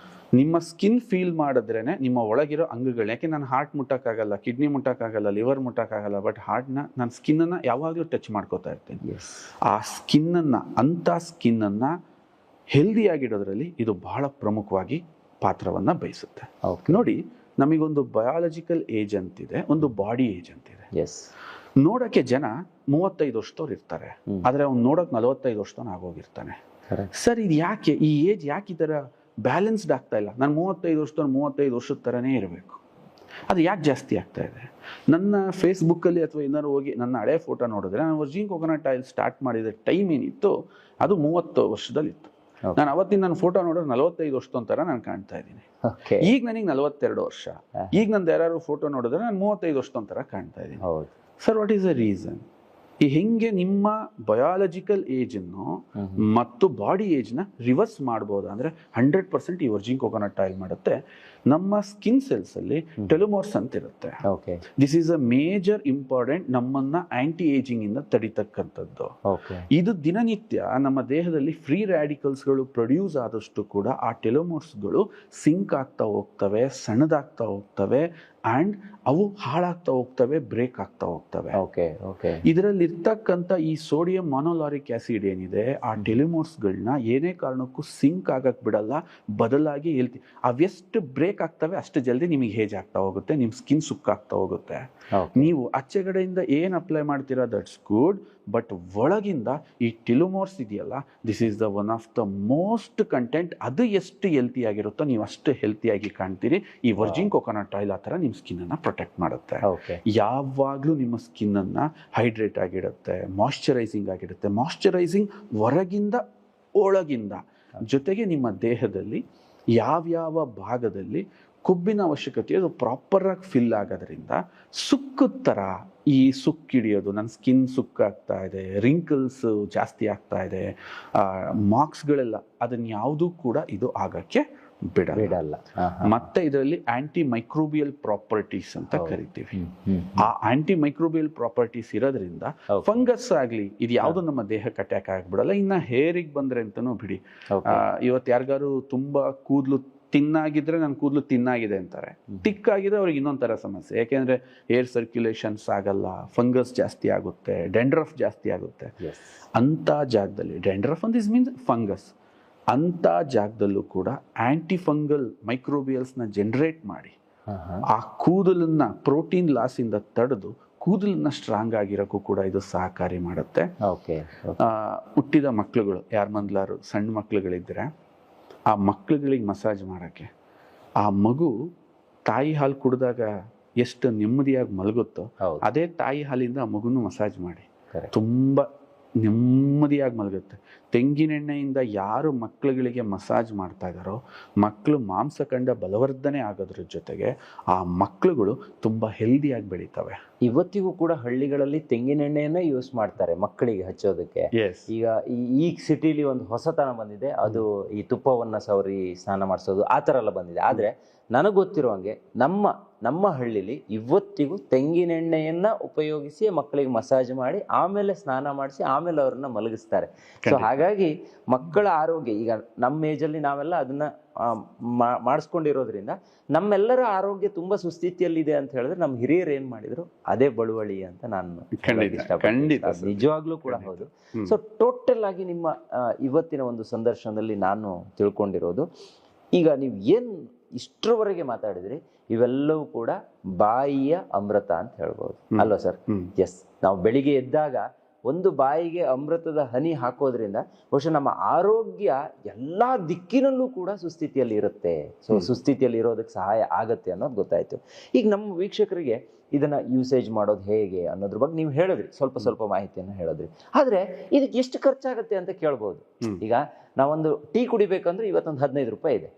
ನಿಮ್ಮ ಸ್ಕಿನ್ ಫೀಲ್ ಮಾಡಿದ್ರೇನೆ ನಿಮ್ಮ ಒಳಗಿರೋ ಅಂಗಗಳು. ಯಾಕೆ ನಾನು ಹಾರ್ಟ್ ಮುಟ್ಟಕ್ಕಾಗಲ್ಲ, ಕಿಡ್ನಿ ಮುಟ್ಟಕ್ಕಾಗಲ್ಲ, ಲಿವರ್ ಮುಟ್ಟಕ್ಕಾಗಲ್ಲ, ಬಟ್ ಹಾರ್ಟ್ನ ನಾನು ಸ್ಕಿನ್ನನ್ನು ಯಾವಾಗಲೂ ಟಚ್ ಮಾಡ್ಕೋತಾ ಇರ್ತೀನಿ. ಆ ಅಂಥ ಸ್ಕಿನ್ನನ್ನು ಹೆಲ್ದಿಯಾಗಿಡೋದ್ರಲ್ಲಿ ಇದು ಬಹಳ ಪ್ರಮುಖವಾಗಿ ಪಾತ್ರವನ್ನು ವಹಿಸುತ್ತೆ. ನೋಡಿ, ನಮಗೊಂದು ಬಯಾಲಜಿಕಲ್ ಏಜ್ ಅಂತಿದೆ, ಒಂದು ಬಾಡಿ ಏಜ್ ಅಂತಿದೆ. ನೋಡಕ್ಕೆ ಜನ 35 ವರ್ಷದವ್ರು ಇರ್ತಾರೆ, ಆದ್ರೆ ಅವ್ನು ನೋಡಕ್ 45 ವರ್ಷದವನು ಆಗೋಗಿರ್ತಾನೆ. ಸರ್, ಇದು ಯಾಕೆ, ಈ ಏಜ್ ಯಾಕೆ ಈ ಥರ ಬ್ಯಾಲೆನ್ಸ್ಡ್ ಆಗ್ತಾ ಇಲ್ಲ. ನಾನು 35 ವರ್ಷದ ಥರನೇ ಇರಬೇಕು. ಅದು ಯಾಕೆ ಜಾಸ್ತಿ ಆಗ್ತಾ ಇದೆ? ನನ್ನ ಫೇಸ್ಬುಕ್ಕಲ್ಲಿ ಅಥವಾ ಏನಾದ್ರು ಹೋಗಿ ನನ್ನ ಹಳೆ ಫೋಟೋ ನೋಡಿದ್ರೆ, ನಾನು ವರ್ಜಿನ್ ಕೋಕೋನಟ್ ಆಯಿಲ್ ಸ್ಟಾರ್ಟ್ ಮಾಡಿದ ಟೈಮ್ ಏನಿತ್ತು ಅದು 30 ವರ್ಷದಲ್ಲಿತ್ತು. ನಾನು ಅವತ್ತಿನ ನನ್ನ ಫೋಟೋ ನೋಡಿದ್ರೆ 45 ವರ್ಷದ ಥರ ನಾನು ಕಾಣ್ತಾ ಇದ್ದೀನಿ. ಈಗ ನನಗೆ 42 ವರ್ಷ. ಈಗ ನಂದು ಯಾರು ಫೋಟೋ ನೋಡಿದ್ರೆ ನಾನು 35 ವರ್ಷದ ಥರ ಕಾಣ್ತಾ ಇದ್ದೀನಿ. Sir, what is the reason? ಈ ಹೆಂಗೆ ನಿಮ್ಮ ಬಯಾಲಜಿಕಲ್ ಏಜನ್ನು ಮತ್ತು ಬಾಡಿ ಏಜ್ನ ರಿವರ್ಸ್ ಮಾಡ್ಬೋದು ಅಂದರೆ 100% ಈ ವರ್ಜಿನ್ ಕೋಕೋನಟ್ ಆಯಿಲ್ ಮಾಡುತ್ತೆ. ನಮ್ಮ ಸ್ಕಿನ್ ಸೆಲ್ಸ್ ಅಲ್ಲಿ ಟೆಲೋಮರ್ಸ್ ಅಂತ ಇರುತ್ತೆ. This is a major important, ನಮ್ಮನ್ನ ಆಂಟಿ ಏಜಿಂಗ್ ಇಂದ ತಡಿತಕ್ಕಂಥದ್ದು. ಇದು ದಿನನಿತ್ಯ ನಮ್ಮ ದೇಹದಲ್ಲಿ ಫ್ರೀ ರ್ಯಾಡಿಕಲ್ಸ್ಗಳು ಪ್ರೊಡ್ಯೂಸ್ ಆದಷ್ಟು ಕೂಡ ಆ ಟೆಲೋಮರ್ಸ್ಗಳು ಸಿಂಕ್ ಆಗ್ತಾ ಹೋಗ್ತವೆ, ಸಣ್ಣದಾಗ್ತಾ ಹೋಗ್ತವೆ, ಅಂಡ್ ಅವು ಹಾಳಾಗ್ತಾ ಹೋಗ್ತವೆ, ಬ್ರೇಕ್ ಆಗ್ತಾ ಹೋಗ್ತವೆ. ಇದರಲ್ಲಿ ಇರ್ತಕ್ಕಂಥ ಈ ಸೋಡಿಯಂ ಮೊನೋಲಾರಿಕ್ ಆಸಿಡ್ ಏನಿದೆ, ಆ ಟೆಲೋಮರ್ಸ್ಗಳನ್ನ ಏನೇ ಕಾರಣಕ್ಕೂ ಸಿಂಕ್ ಆಗಕ್ ಬಿಡಲ್ಲ, ಬದಲಾಗಿ ಅವೆಷ್ಟು ಬ್ರೇಕ್ ಆಗ್ತವೆ ಅಷ್ಟು ಜಲ್ದಿ ನಿಮಗೆ ಹೇಜ್ ಆಗ್ತಾ ಹೋಗುತ್ತೆ, ನಿಮ್ ಸ್ಕಿನ್ ಸುಕ್ಕಾಗ್ತಾ ಹೋಗುತ್ತೆ. ನೀವು ಆಚೆಗಡೆಯಿಂದ ಏನ್ ಅಪ್ಲೈ ಮಾಡ್ತೀರಾ ದಟ್ಸ್ ಗುಡ್, ಬಟ್ ಒಳಗಿಂದ ಈ ಟೆಲೋಮರ್ಸ್ ಇದೆಯಲ್ಲ, this is the one of the most content. ಅದು ಎಷ್ಟು ಹೆಲ್ತಿ ಆಗಿರುತ್ತೋ ನೀವು ಅಷ್ಟು ಹೆಲ್ತಿಯಾಗಿ ಕಾಣ್ತೀರಿ. ಈ ವರ್ಜಿನ್ ಕೋಕೋನಟ್ ಆಯಿಲ್ ಆ ಥರ ನಿಮ್ಮ ಸ್ಕಿನ್ ಅನ್ನ ಪ್ರೊಟೆಕ್ಟ್ ಮಾಡುತ್ತೆ. ಯಾವಾಗಲೂ ನಿಮ್ಮ ಸ್ಕಿನ್ ಅನ್ನ ಹೈಡ್ರೇಟ್ ಆಗಿಡುತ್ತೆ, ಮಾಯ್ಶ್ಚರೈಸಿಂಗ್ ಆಗಿರುತ್ತೆ. ಮಾಯ್ಶ್ಚರೈಸಿಂಗ್ ಹೊರಗಿಂದ ಒಳಗಿಂದ, ಜೊತೆಗೆ ನಿಮ್ಮ ದೇಹದಲ್ಲಿ ಯಾವ್ಯಾವ ಭಾಗದಲ್ಲಿ ಕೊಬ್ಬಿನ ಅವಶ್ಯಕತೆ ಅದು ಪ್ರಾಪರ್ ಆಗಿ ಫಿಲ್ ಆಗೋದ್ರಿಂದ ಸುಕ್ಕದ ಥರ ಈ ಸುಕ್ಕಿಡಿಯೋದು, ನನ್ನ ಸ್ಕಿನ್ ಸುಕ್ಕಾಗ್ತಾ ಇದೆ, ರಿಂಕಲ್ಸ್ ಜಾಸ್ತಿ ಆಗ್ತಾ ಇದೆ, ಮಾರ್ಕ್ಸ್ಗಳೆಲ್ಲ, ಅದನ್ನ ಯಾವುದೂ ಕೂಡ ಇದು ಆಗಕ್ಕೆ ಬಿಡಲ್ಲ. ಮತ್ತೆ ಇದರಲ್ಲಿ ಆಂಟಿ ಮೈಕ್ರೋಬಿಯಲ್ ಪ್ರಾಪರ್ಟೀಸ್ ಅಂತ ಕರಿತೀವಿ. ಆ ಆಂಟಿ ಮೈಕ್ರೋಬಿಯಲ್ ಪ್ರಾಪರ್ಟೀಸ್ ಇರೋದ್ರಿಂದ ಫಂಗಸ್ ಆಗ್ಲಿ ಇದು ಯಾವ್ದು ನಮ್ಮ ದೇಹಕ್ಕೆ ಅಟ್ಯಾಕ್ ಆಗ್ಬಿಡಲ್ಲ. ಇನ್ನ ಹೇರಿಗೆ ಬಂದ್ರೆ ಅಂತಾನೂ ಬಿಡಿ, ಇವತ್ತು ಯಾರಿಗಾರು ತುಂಬಾ ಕೂದಲು ತಿನ್ನಾಗಿದ್ರೆ ನನ್ನ ಕೂದಲು ತಿನ್ನಾಗಿದೆ ಅಂತಾರೆ, ತಿಕ್ಕಾಗಿದ್ರೆ ಅವ್ರಿಗೆ ಇನ್ನೊಂಥರ ಸಮಸ್ಯೆ. ಯಾಕೆಂದ್ರೆ ಏರ್ ಸರ್ಕ್ಯುಲೇಷನ್ಸ್ ಆಗಲ್ಲ, ಫಂಗಸ್ ಜಾಸ್ತಿ ಆಗುತ್ತೆ, ಡೆಂಡ್ರಫ್ ಜಾಸ್ತಿ ಆಗುತ್ತೆ. ಅಂತ ಜಾಗದಲ್ಲಿ ಡೆಂಡ್ರಫ್ ಅಂತ ಇಸ್ ಮೀನ್ಸ್ ಫಂಗಸ್, ಅಂತ ಜಾಗದಲ್ಲೂ ಕೂಡ ಆಂಟಿ ಫಂಗಲ್ ಮೈಕ್ರೋಬಿಯಲ್ಸ್ನ ಜನರೇಟ್ ಮಾಡಿ ಆ ಕೂದಲನ್ನ ಪ್ರೋಟೀನ್ ಲಾಸ್ ಇಂದ ತಡೆದು ಕೂದಲನ್ನ ಸ್ಟ್ರಾಂಗ್ ಆಗಿರೋಕ್ಕೂ ಕೂಡ ಇದು ಸಹಕಾರಿ ಮಾಡುತ್ತೆ. ಹುಟ್ಟಿದ ಮಕ್ಳುಗಳು ಯಾರ ಮಂದ್ಲಾರು ಸಣ್ಣ ಮಕ್ಳುಗಳಿದ್ರೆ ಆ ಮಕ್ಳುಗಳಿಗೆ ಮಸಾಜ್ ಮಾಡೋಕ್ಕೆ, ಆ ಮಗು ತಾಯಿ ಹಾಲು ಕುಡಿದಾಗ ಎಷ್ಟು ನೆಮ್ಮದಿಯಾಗಿ ಮಲಗುತ್ತೋ ಅದೇ ತಾಯಿ ಹಾಲಿಂದ ಆ ಮಗುನು ಮಸಾಜ್ ಮಾಡಿ ತುಂಬ ನೆಮ್ಮದಿಯಾಗಿ ಮಲಗುತ್ತೆ. ತೆಂಗಿನೆಣ್ಣೆಯಿಂದ ಯಾರು ಮಕ್ಕಳುಗಳಿಗೆ ಮಸಾಜ್ ಮಾಡ್ತಾ ಇದ್ದಾರೋ ಮಕ್ಕಳು ಮಾಂಸಖಂಡ ಬಲವರ್ಧನೆ ಆಗೋದ್ರ ಜೊತೆಗೆ ಆ ಮಕ್ಕಳುಗಳು ತುಂಬ ಹೆಲ್ದಿಯಾಗಿ ಬೆಳೀತವೆ. ಇವತ್ತಿಗೂ ಕೂಡ ಹಳ್ಳಿಗಳಲ್ಲಿ ತೆಂಗಿನೆಣ್ಣೆಯನ್ನ ಯೂಸ್ ಮಾಡ್ತಾರೆ ಮಕ್ಕಳಿಗೆ ಹಚ್ಚೋದಕ್ಕೆ. ಈಗ ಈ ಸಿಟಿಲಿ ಒಂದು ಹೊಸತನ ಬಂದಿದೆ, ಅದು ಈ ತುಪ್ಪವನ್ನ ಸವರಿ ಸ್ನಾನ ಮಾಡಿಸೋದು ಆ ಥರ ಎಲ್ಲ ಬಂದಿದೆ. ಆದರೆ ನನಗೆ ಗೊತ್ತಿರೋ ಹಂಗೆ ನಮ್ಮ ಹಳ್ಳಿಲಿ ಇವತ್ತಿಗೂ ತೆಂಗಿನೆಣ್ಣೆಯನ್ನ ಉಪಯೋಗಿಸಿ ಮಕ್ಕಳಿಗೆ ಮಸಾಜ್ ಮಾಡಿ ಆಮೇಲೆ ಸ್ನಾನ ಮಾಡಿಸಿ ಆಮೇಲೆ ಅವ್ರನ್ನ ಮಲಗಿಸ್ತಾರೆ. ಸೊ ಹಾಗಾಗಿ ಮಕ್ಕಳ ಆರೋಗ್ಯ, ಈಗ ನಮ್ಮ ಏಜಲ್ಲಿ ನಾವೆಲ್ಲ ಅದನ್ನ ಮಾಡಿಸ್ಕೊಂಡಿರೋದ್ರಿಂದ ನಮ್ಮೆಲ್ಲರ ಆರೋಗ್ಯ ತುಂಬಾ ಸುಸ್ಥಿತಿಯಲ್ಲಿದೆ ಅಂತ ಹೇಳಿದ್ರೆ ನಮ್ಮ ಹಿರಿಯರು ಏನ್ ಮಾಡಿದ್ರು ಅದೇ ಬಳುವಳಿ ಅಂತ ನಾನು ನಿಜವಾಗ್ಲೂ ಕೂಡ ಹೌದು. ಸೊ ಟೋಟಲ್ ಆಗಿ ನಿಮ್ಮ ಇವತ್ತಿನ ಒಂದು ಸಂದರ್ಶನದಲ್ಲಿ ನಾನು ತಿಳ್ಕೊಂಡಿರೋದು, ಈಗ ನೀವು ಏನ್ ಇಷ್ಟರವರೆಗೆ ಮಾತಾಡಿದ್ರಿ ಇವೆಲ್ಲವೂ ಕೂಡ ಬಾಯಿಯ ಅಮೃತ ಅಂತ ಹೇಳ್ಬೋದು ಅಲ್ವಾ ಸರ್? ಎಸ್, ನಾವು ಬೆಳಿಗ್ಗೆ ಎದ್ದಾಗ ಒಂದು ಬಾಯಿಗೆ ಅಮೃತದ ಹನಿ ಹಾಕೋದ್ರಿಂದ ಬಹುಶಃ ನಮ್ಮ ಆರೋಗ್ಯ ಎಲ್ಲಾ ದಿಕ್ಕಿನಲ್ಲೂ ಕೂಡ ಸುಸ್ಥಿತಿಯಲ್ಲಿ ಇರುತ್ತೆ. ಸೊ ಸುಸ್ಥಿತಿಯಲ್ಲಿ ಇರೋದಕ್ಕೆ ಸಹಾಯ ಆಗತ್ತೆ ಅನ್ನೋದು ಗೊತ್ತಾಯ್ತು. ಈಗ ನಮ್ಮ ವೀಕ್ಷಕರಿಗೆ ಇದನ್ನ ಯೂಸೇಜ್ ಮಾಡೋದು ಹೇಗೆ ಅನ್ನೋದ್ರ ಬಗ್ಗೆ ನೀವು ಹೇಳಿದ್ರಿ, ಸ್ವಲ್ಪ ಮಾಹಿತಿಯನ್ನು ಹೇಳಿದ್ರಿ. ಆದ್ರೆ ಇದಕ್ಕೆ ಎಷ್ಟು ಖರ್ಚಾಗತ್ತೆ ಅಂತ ಕೇಳ್ಬೋದು. ಈಗ ನಾವೊಂದು ಟೀ ಕುಡಿಬೇಕಂದ್ರೆ ಇವತ್ತೊಂದು 15 ರೂಪಾಯಿ ಇದೆ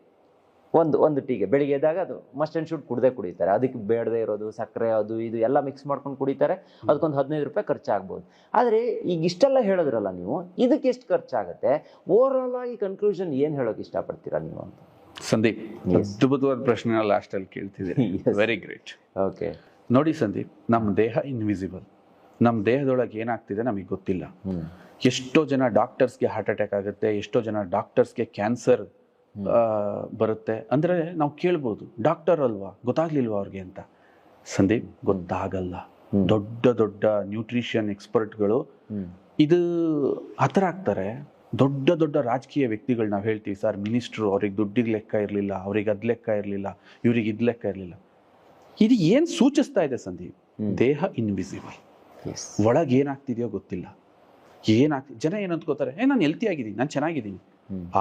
ಒಂದು ಟೀಗೆ. ಬೆಳಿಗ್ಗೆ ಎದ್ದಾಗ ಅದು ಮಸ್ಟ್ ಅಂಡ್ ಶುಡ್ ಕುಡಿತಾರೆ, ಅದಕ್ಕೆ ಬೇಡದೇ ಇರೋದು ಸಕ್ಕರೆ ಅದು ಇದು ಎಲ್ಲ ಮಿಕ್ಸ್ ಮಾಡ್ಕೊಂಡು ಕುಡಿತಾರೆ, ಅದಕ್ಕೊಂದು 15 ರೂಪಾಯಿ ಖರ್ಚಾಗ್ಬೋದು. ಆದರೆ ಈಗ ಇಷ್ಟೆಲ್ಲ ಹೇಳಿದ್ರಲ್ಲ ನೀವು, ಇದಕ್ಕೆ ಎಷ್ಟು ಖರ್ಚಾಗತ್ತೆ? ಓವರ್ ಆಲ್ ಆಗಿ ಕನ್ಕ್ಲೂಷನ್ ಏನು ಹೇಳೋಕೆ ಇಷ್ಟಪಡ್ತೀರಾ ನೀವು ಅಂತ? ಸಂದೀಪ್, ಅದ್ಭುತವಾದ ಪ್ರಶ್ನೆ ಲಾಸ್ಟ್ ಅಲ್ಲಿ ಕೇಳ್ತಿದ್ದೀರಿ. Very great. ಓಕೆ, ನೋಡಿ ಸಂದೀಪ್, ನಮ್ಮ ದೇಹ ಇನ್ವಿಸಿಬಲ್. ನಮ್ಮ ದೇಹದೊಳಗೆ ಏನಾಗ್ತಿದೆ ನಮಗೆ ಗೊತ್ತಿಲ್ಲ. ಎಷ್ಟೋ ಜನ ಡಾಕ್ಟರ್ಸ್ಗೆ ಹಾರ್ಟ್ ಅಟ್ಯಾಕ್ ಆಗುತ್ತೆ, ಎಷ್ಟೋ ಜನ ಡಾಕ್ಟರ್ಸ್ಗೆ ಕ್ಯಾನ್ಸರ್ ಬರುತ್ತೆ ಅಂದ್ರೆ ನಾವು ಕೇಳ್ಬೋದು, ಡಾಕ್ಟರ್ ಅಲ್ವಾ, ಗೊತ್ತಾಗ್ಲಿಲ್ವಾ ಅವ್ರಿಗೆ ಅಂತ. ಸಂದೀಪ್, ಗೊತ್ತಾಗಲ್ಲ. ದೊಡ್ಡ ನ್ಯೂಟ್ರಿಷನ್ ಎಕ್ಸ್ಪರ್ಟ್ಗಳು ಇದು ಹತ್ರ ಆಗ್ತಾರೆ. ದೊಡ್ಡ ರಾಜಕೀಯ ವ್ಯಕ್ತಿಗಳು ನಾವು ಹೇಳ್ತೀವಿ, ಸರ್ ಮಿನಿಸ್ಟ್ರು, ಅವ್ರಿಗೆ ದುಡ್ಡಿಗೆ ಲೆಕ್ಕ ಇರಲಿಲ್ಲ, ಅವ್ರಿಗೆ ಅದ್ ಲೆಕ್ಕ ಇರಲಿಲ್ಲ, ಇವ್ರಿಗೆ ಇದ್ ಲೆಕ್ಕ ಇರಲಿಲ್ಲ. ಇದು ಏನ್ ಸೂಚಿಸ್ತಾ ಇದೆ ಸಂದೀಪ್? ದೇಹ ಇನ್ವಿಸಿಬಲ್, ಒಳಗೆ ಏನಾಗ್ತಿದೆಯೋ ಗೊತ್ತಿಲ್ಲ. ಜನ ಏನ್ ಅಂದ್ಕೋತಾರೆ, ನಾನು ಹೆಲ್ತಿ ಆಗಿದ್ದೀನಿ, ನಾನು ಚೆನ್ನಾಗಿದ್ದೀನಿ.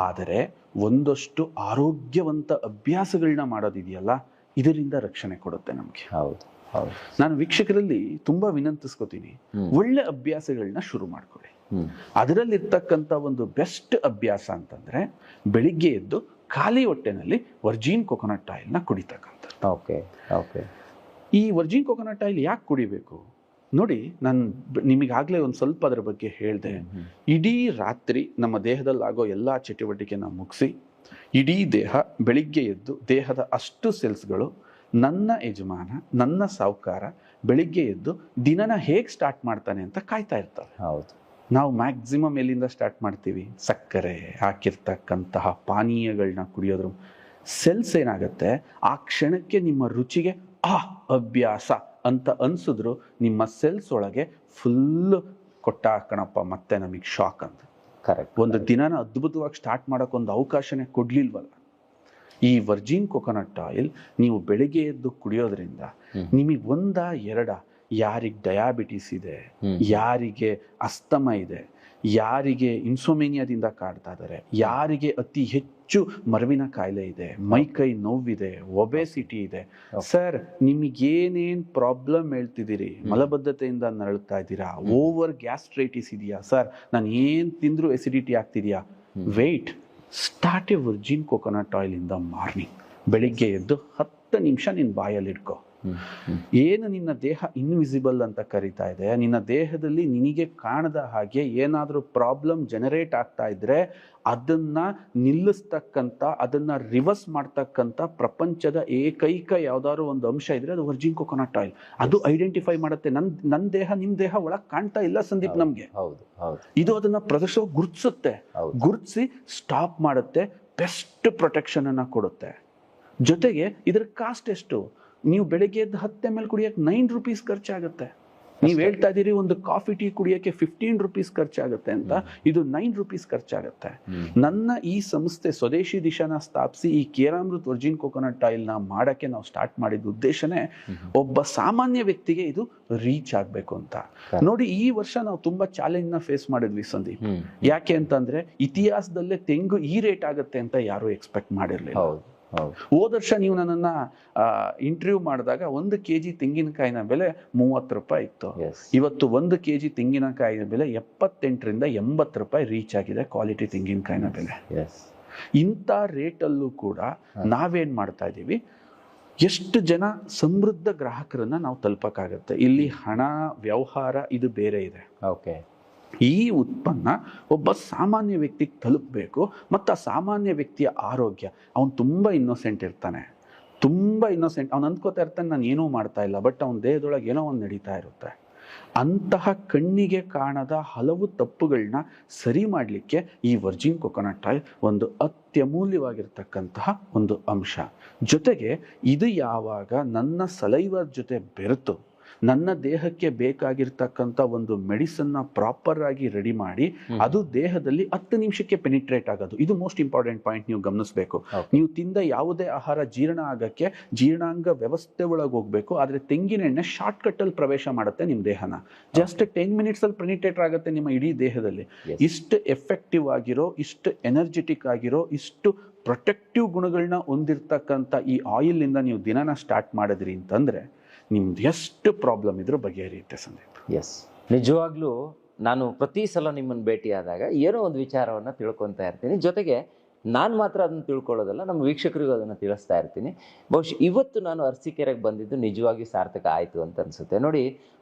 ಆದರೆ ಒಂದಷ್ಟು ಆರೋಗ್ಯವಂತ ಅಭ್ಯಾಸಗಳನ್ನ ಮಾಡೋದಿದೆಯಲ್ಲ, ಇದರಿಂದ ರಕ್ಷಣೆ ಕೊಡುತ್ತೆ ನಮ್ಗೆ. ಹೌದು ಹೌದು. ನಾನು ವೀಕ್ಷಕರಲ್ಲಿ ತುಂಬಾ ವಿನಂತಿಸ್ಕೋತೀನಿ, ಒಳ್ಳೆ ಅಭ್ಯಾಸಗಳನ್ನ ಶುರು ಮಾಡ್ಕೊಳ್ಳಿ. ಅದರಲ್ಲಿರ್ತಕ್ಕಂಥ ಒಂದು ಬೆಸ್ಟ್ ಅಭ್ಯಾಸ ಅಂತಂದ್ರೆ ಬೆಳಿಗ್ಗೆ ಎದ್ದು ಖಾಲಿ ಹೊಟ್ಟೆನಲ್ಲಿ ವರ್ಜಿನ್ ಕೊಕೊನಟ್ ಆಯಿಲ್ ನ ಕುಡಿತಕ್ಕಂಥ. Okay okay. ಈ ವರ್ಜಿನ್ ಕೊಕೊನಟ್ ಆಯಿಲ್ ಯಾಕೆ ಕುಡಿಬೇಕು ನೋಡಿ, ನಾನು ನಿಮಗಾಗಲೇ ಒಂದು ಸ್ವಲ್ಪ ಅದರ ಬಗ್ಗೆ ಹೇಳಿದೆ. ಇಡೀ ರಾತ್ರಿ ನಮ್ಮ ದೇಹದಲ್ಲಾಗೋ ಎಲ್ಲ ಚಟುವಟಿಕೆನ ಮುಗಿಸಿ ಇಡೀ ದೇಹ ಬೆಳಿಗ್ಗೆ ಎದ್ದು ದೇಹದ ಅಷ್ಟು ಸೆಲ್ಸ್ಗಳು ನನ್ನ ಯಜಮಾನ, ನನ್ನ ಸಾಹುಕಾರ ಬೆಳಿಗ್ಗೆ ಎದ್ದು ದಿನನ ಹೇಗೆ ಸ್ಟಾರ್ಟ್ ಮಾಡ್ತಾನೆ ಅಂತ ಕಾಯ್ತಾ ಇರ್ತಾರೆ. ಹೌದು. ನಾವು ಮ್ಯಾಕ್ಸಿಮಮ್ ಎಲ್ಲಿಂದ ಸ್ಟಾರ್ಟ್ ಮಾಡ್ತೀವಿ? ಸಕ್ಕರೆ ಹಾಕಿರ್ತಕ್ಕಂತಹ ಪಾನೀಯಗಳನ್ನ ಕುಡಿಯೋದ್ರ ಸೆಲ್ಸ್ ಏನಾಗುತ್ತೆ, ಆ ಕ್ಷಣಕ್ಕೆ ನಿಮ್ಮ ರುಚಿಗೆ ಅಭ್ಯಾಸ ಅಂತ ಅನ್ಸಿದ್ರು ನಿಮ್ಮ ಸೆಲ್ಸ್ ಒಳಗೆ ಫುಲ್ ಕೊಟ್ಟ ಕಣಪ್ಪ ಮತ್ತೆ ನಮಗೆ ಶಾಕ್ ಅಂತ. ಕರೆಕ್ಟ್. ಒಂದು ದಿನನ ಅದ್ಭುತವಾಗಿ ಸ್ಟಾರ್ಟ್ ಮಾಡೋಕೆ ಒಂದು ಅವಕಾಶನೇ ಕೊಡ್ಲಿಲ್ವಲ್ಲ. ಈ ವರ್ಜಿನ್ ಕೊಕೊನಟ್ ಆಯಿಲ್ ನೀವು ಬೆಳಿಗ್ಗೆ ಎದ್ದು ಕುಡಿಯೋದ್ರಿಂದ ನಿಮಗೆ ಎರಡ ಯಾರಿಗೆ ಡಯಾಬಿಟಿಸ್ ಇದೆ, ಯಾರಿಗೆ ಅಸ್ತಮ ಇದೆ, ಯಾರಿಗೆ ಇನ್ಸೋಮೇನಿಯಾದಿಂದ ಕಾಡ್ತಾ ಇದ್ದಾರೆ, ಯಾರಿಗೆ ಅತಿ ಹೆಚ್ಚು ಮರವಿನ ಕಾಯಿಲೆ ಇದೆ, ಮೈಕೈ ನೋವಿದೆ, ಒಬೆಸಿಟಿ ಇದೆ, ಸರ್ ನಿಮಗೇನೇನು ಪ್ರಾಬ್ಲಮ್ ಹೇಳ್ತಿದ್ದೀರಿ, ಮಲಬದ್ಧತೆಯಿಂದ ನರಳುತ್ತಾ ಇದ್ದೀರಾ, ಓವರ್ ಗ್ಯಾಸ್ಟ್ರೈಟಿಸ್ ಇದೆಯಾ ಸರ್, ನಾನು ಏನು ತಿಂದರೂ ಎಸಿಡಿಟಿ ಆಗ್ತಿದೆಯಾ, wait, start a virgin coconut oil in the morning. ಬೆಳಿಗ್ಗೆ ಎದ್ದು 10 ನಿಮಿಷ ನಿನ್ನ ಬಾಯಲ್ಲಿ ಇಟ್ಕೋ. ಏನು ನಿನ್ನ ದೇಹ ಇನ್ವಿಸಿಬಲ್ ಅಂತ ಕರೀತಾ ಇದೆ, ನಿನ್ನ ದೇಹದಲ್ಲಿ ನಿನಗೆ ಕಾಣದ ಹಾಗೆ ಏನಾದರೂ ಪ್ರಾಬ್ಲಮ್ ಜನರೇಟ್ ಆಗ್ತಾ ಇದ್ರೆ ಅದನ್ನ ನಿಲ್ಲಿಸ್ತಕ್ಕಂಥ, ಅದನ್ನ ರಿವರ್ಸ್ ಮಾಡ್ತಕ್ಕಂಥ ಪ್ರಪಂಚದ ಏಕೈಕ ಯಾವ್ದಾದ್ರು ಒಂದು ಅಂಶ ಇದ್ರೆ ಅದು ವರ್ಜಿನ್ ಕೊಕೊನಟ್ ಆಯಿಲ್. ಅದು ಐಡೆಂಟಿಫೈ ಮಾಡುತ್ತೆ. ನನ್ನ ದೇಹ ನಿಮ್ ದೇಹ ಒಳಗೆ ಕಾಣ್ತಾ ಇಲ್ಲ ಸಂದೀಪ್ ನಮ್ಗೆ. ಇದು ಅದನ್ನ ಪ್ರದರ್ಶನ ಗುರುತಿಸುತ್ತೆ, ಗುರುತಿಸಿ ಸ್ಟಾಪ್ ಮಾಡುತ್ತೆ, ಬೆಸ್ಟ್ ಪ್ರೊಟೆಕ್ಷನ್ ಅನ್ನ ಕೊಡುತ್ತೆ. ಜೊತೆಗೆ ಇದ್ರ ಕಾಸ್ಟ್ ಎಷ್ಟು? ನೀವು ಬೆಳಗ್ಗೆ ಎದ್ದು 10 ml ಕುಡಿಯಕ್ಕೆ 9 ರೂಪೀಸ್ ಖರ್ಚಾಗುತ್ತೆ. ನೀವು ಹೇಳ್ತಾ ಇದೀರಿ ಒಂದು ಕಾಫಿ ಟೀ ಕುಡಿಯಕ್ಕೆ 15 ರೂಪೀಸ್ ಖರ್ಚಾಗುತ್ತೆ ಅಂತ, ಇದು 9 ರೂಪೀಸ್ ಖರ್ಚಾಗುತ್ತೆ. ನನ್ನ ಈ ಸಂಸ್ಥೆ ಸ್ವದೇಶಿ ದಿಶಾನ ಸ್ಥಾಪಿಸಿ ಈ ಕೇರಾಮೃತ್ ವರ್ಜಿನ್ ಕೊಕೊನಟ್ ಆಯಿಲ್ ನ ಮಾಡಕ್ಕೆ ನಾವು ಸ್ಟಾರ್ಟ್ ಮಾಡಿದ ಉದ್ದೇಶನೇ ಒಬ್ಬ ಸಾಮಾನ್ಯ ವ್ಯಕ್ತಿಗೆ ಇದು ರೀಚ್ ಆಗ್ಬೇಕು ಅಂತ. ನೋಡಿ, ಈ ವರ್ಷ ನಾವು ತುಂಬಾ ಚಾಲೆಂಜ್ ನ ಫೇಸ್ ಮಾಡಿದ್ವಿ ಸಂದೀಪ್. ಯಾಕೆ ಅಂತಂದ್ರೆ ಇತಿಹಾಸದಲ್ಲೇ ತೆಂಗು ಈ ರೇಟ್ ಆಗುತ್ತೆ ಅಂತ ಯಾರು ಎಕ್ಸ್ಪೆಕ್ಟ್ ಮಾಡಿರ್ಲಿಲ್ಲ. ಹೋದ ವರ್ಷ ನೀವು ನನ್ನನ್ನ ಇಂಟರ್ವ್ಯೂ ಮಾಡಿದಾಗ 1 kg ತೆಂಗಿನಕಾಯಿನ ಬೆಲೆ 30 ರೂಪಾಯಿ ಇತ್ತು. ಇವತ್ತು 1 kg ತೆಂಗಿನಕಾಯಿನ ಬೆಲೆ 78 ರಿಂದ 80 ರೂಪಾಯಿ ರೀಚ್ ಆಗಿದೆ. ಕ್ವಾಲಿಟಿ ತೆಂಗಿನಕಾಯಿನ ಬೆಲೆ. ಇಂಥ ರೇಟಲ್ಲೂ ಕೂಡ ನಾವೇನ್ ಮಾಡ್ತಾ ಇದ್ದೀವಿ, ಎಷ್ಟು ಜನ ಸಮೃದ್ಧ ಗ್ರಾಹಕರನ್ನ ನಾವು ತಲುಪಕ್ಕಾಗತ್ತೆ. ಇಲ್ಲಿ ಹಣ ವ್ಯವಹಾರ ಇದು ಬೇರೆ ಇದೆ. ಈ ಉತ್ಪನ್ನ ಒಬ್ಬ ಸಾಮಾನ್ಯ ವ್ಯಕ್ತಿಗೆ ತಲುಪಬೇಕು. ಮತ್ತು ಆ ಸಾಮಾನ್ಯ ವ್ಯಕ್ತಿಯ ಆರೋಗ್ಯ, ಅವನು ತುಂಬ ಇನ್ನೋಸೆಂಟ್ ಇರ್ತಾನೆ, ತುಂಬ ಇನ್ನೋಸೆಂಟ್. ಅವ್ನು ಅಂದ್ಕೋತಾ ಇರ್ತಾನೆ ನಾನು ಏನೂ ಮಾಡ್ತಾ ಇಲ್ಲ, ಬಟ್ ಅವನ ದೇಹದೊಳಗೆ ಏನೋ ಒಂದು ನಡೀತಾ ಇರುತ್ತೆ. ಅಂತಹ ಕಣ್ಣಿಗೆ ಕಾಣದ ಹಲವು ತಪ್ಪುಗಳನ್ನ ಸರಿ ಮಾಡಲಿಕ್ಕೆ ಈ ವರ್ಜಿನ್ ಕೊಕೊನಟ್ ಆಯಿಲ್ ಒಂದು ಅತ್ಯಮೂಲ್ಯವಾಗಿರ್ತಕ್ಕಂತಹ ಒಂದು ಅಂಶ. ಜೊತೆಗೆ ಇದು ಯಾವಾಗ ನನ್ನ ಸಲೈವರ್ ಜೊತೆ ಬೆರೆತು ನನ್ನ ದೇಹಕ್ಕೆ ಬೇಕಾಗಿರ್ತಕ್ಕಂಥ ಒಂದು ಮೆಡಿಸನ್ನ ಪ್ರಾಪರ್ ಆಗಿ ರೆಡಿ ಮಾಡಿ ಅದು ದೇಹದಲ್ಲಿ 10 ನಿಮಿಷಕ್ಕೆ ಪೆನಿಟ್ರೇಟ್ ಆಗೋದು, ಇದು ಮೋಸ್ಟ್ ಇಂಪಾರ್ಟೆಂಟ್ ಪಾಯಿಂಟ್ ನೀವು ಗಮನಿಸಬೇಕು. ನೀವು ತಿಂದ ಯಾವುದೇ ಆಹಾರ ಜೀರ್ಣ ಆಗಕ್ಕೆ ಜೀರ್ಣಾಂಗ ವ್ಯವಸ್ಥೆ ಒಳಗೆ ಹೋಗ್ಬೇಕು, ಆದ್ರೆ ತೆಂಗಿನ ಎಣ್ಣೆ ಶಾರ್ಟ್ ಕಟ್ ಅಲ್ಲಿ ಪ್ರವೇಶ ಮಾಡುತ್ತೆ ನಿಮ್ಮ ದೇಹನ. ಜಸ್ಟ್ 10 ಮಿನಿಟ್ಸ್ ಅಲ್ಲಿ ಪೆನಿಟ್ರೇಟ್ ಆಗುತ್ತೆ ನಿಮ್ಮ ಇಡೀ ದೇಹದಲ್ಲಿ. ಇಷ್ಟು ಎಫೆಕ್ಟಿವ್ ಆಗಿರೋ, ಇಷ್ಟು ಎನರ್ಜೆಟಿಕ್ ಆಗಿರೋ, ಇಷ್ಟು ಪ್ರೊಟೆಕ್ಟಿವ್ ಗುಣಗಳನ್ನ ಹೊಂದಿರ್ತಕ್ಕಂಥ ಈ ಆಯಿಲ್ ಇಂದ ನೀವು ದಿನನ ಸ್ಟಾರ್ಟ್ ಮಾಡಿದ್ರಿ ಅಂತಂದ್ರೆ ನಿಮ್ದು ಎಷ್ಟು ಪ್ರಾಬ್ಲಮ್ ಇದ್ರೂ ಬಗೆಹರಿಯುತ್ತೆ ಸಂದೀಪ್. ನಿಜವಾಗ್ಲೂ ನಾನು ಪ್ರತಿ ಸಲ ನಿಮ್ಮನ್ನು ಭೇಟಿಯಾದಾಗ ಏನೋ ಒಂದು ವಿಚಾರವನ್ನು ತಿಳ್ಕೊತಾ ಇರ್ತೀನಿ. ಜೊತೆಗೆ ನಾನು ಮಾತ್ರ ಅದನ್ನು ತಿಳ್ಕೊಳ್ಳೋದಲ್ಲ, ನಮ್ಮ ವೀಕ್ಷಕರಿಗೂ ಅದನ್ನು ತಿಳಿಸ್ತಾ ಇರ್ತೀನಿ. ಬಹುಶಃ ಇವತ್ತು ನಾನು ಅರಸೀಕೆರೆಗೆ ಬಂದಿದ್ದು ನಿಜವಾಗಿ ಸಾರ್ಥಕ ಆಯಿತು ಅಂತ ಅನಿಸುತ್ತೆ. ನೋಡಿ,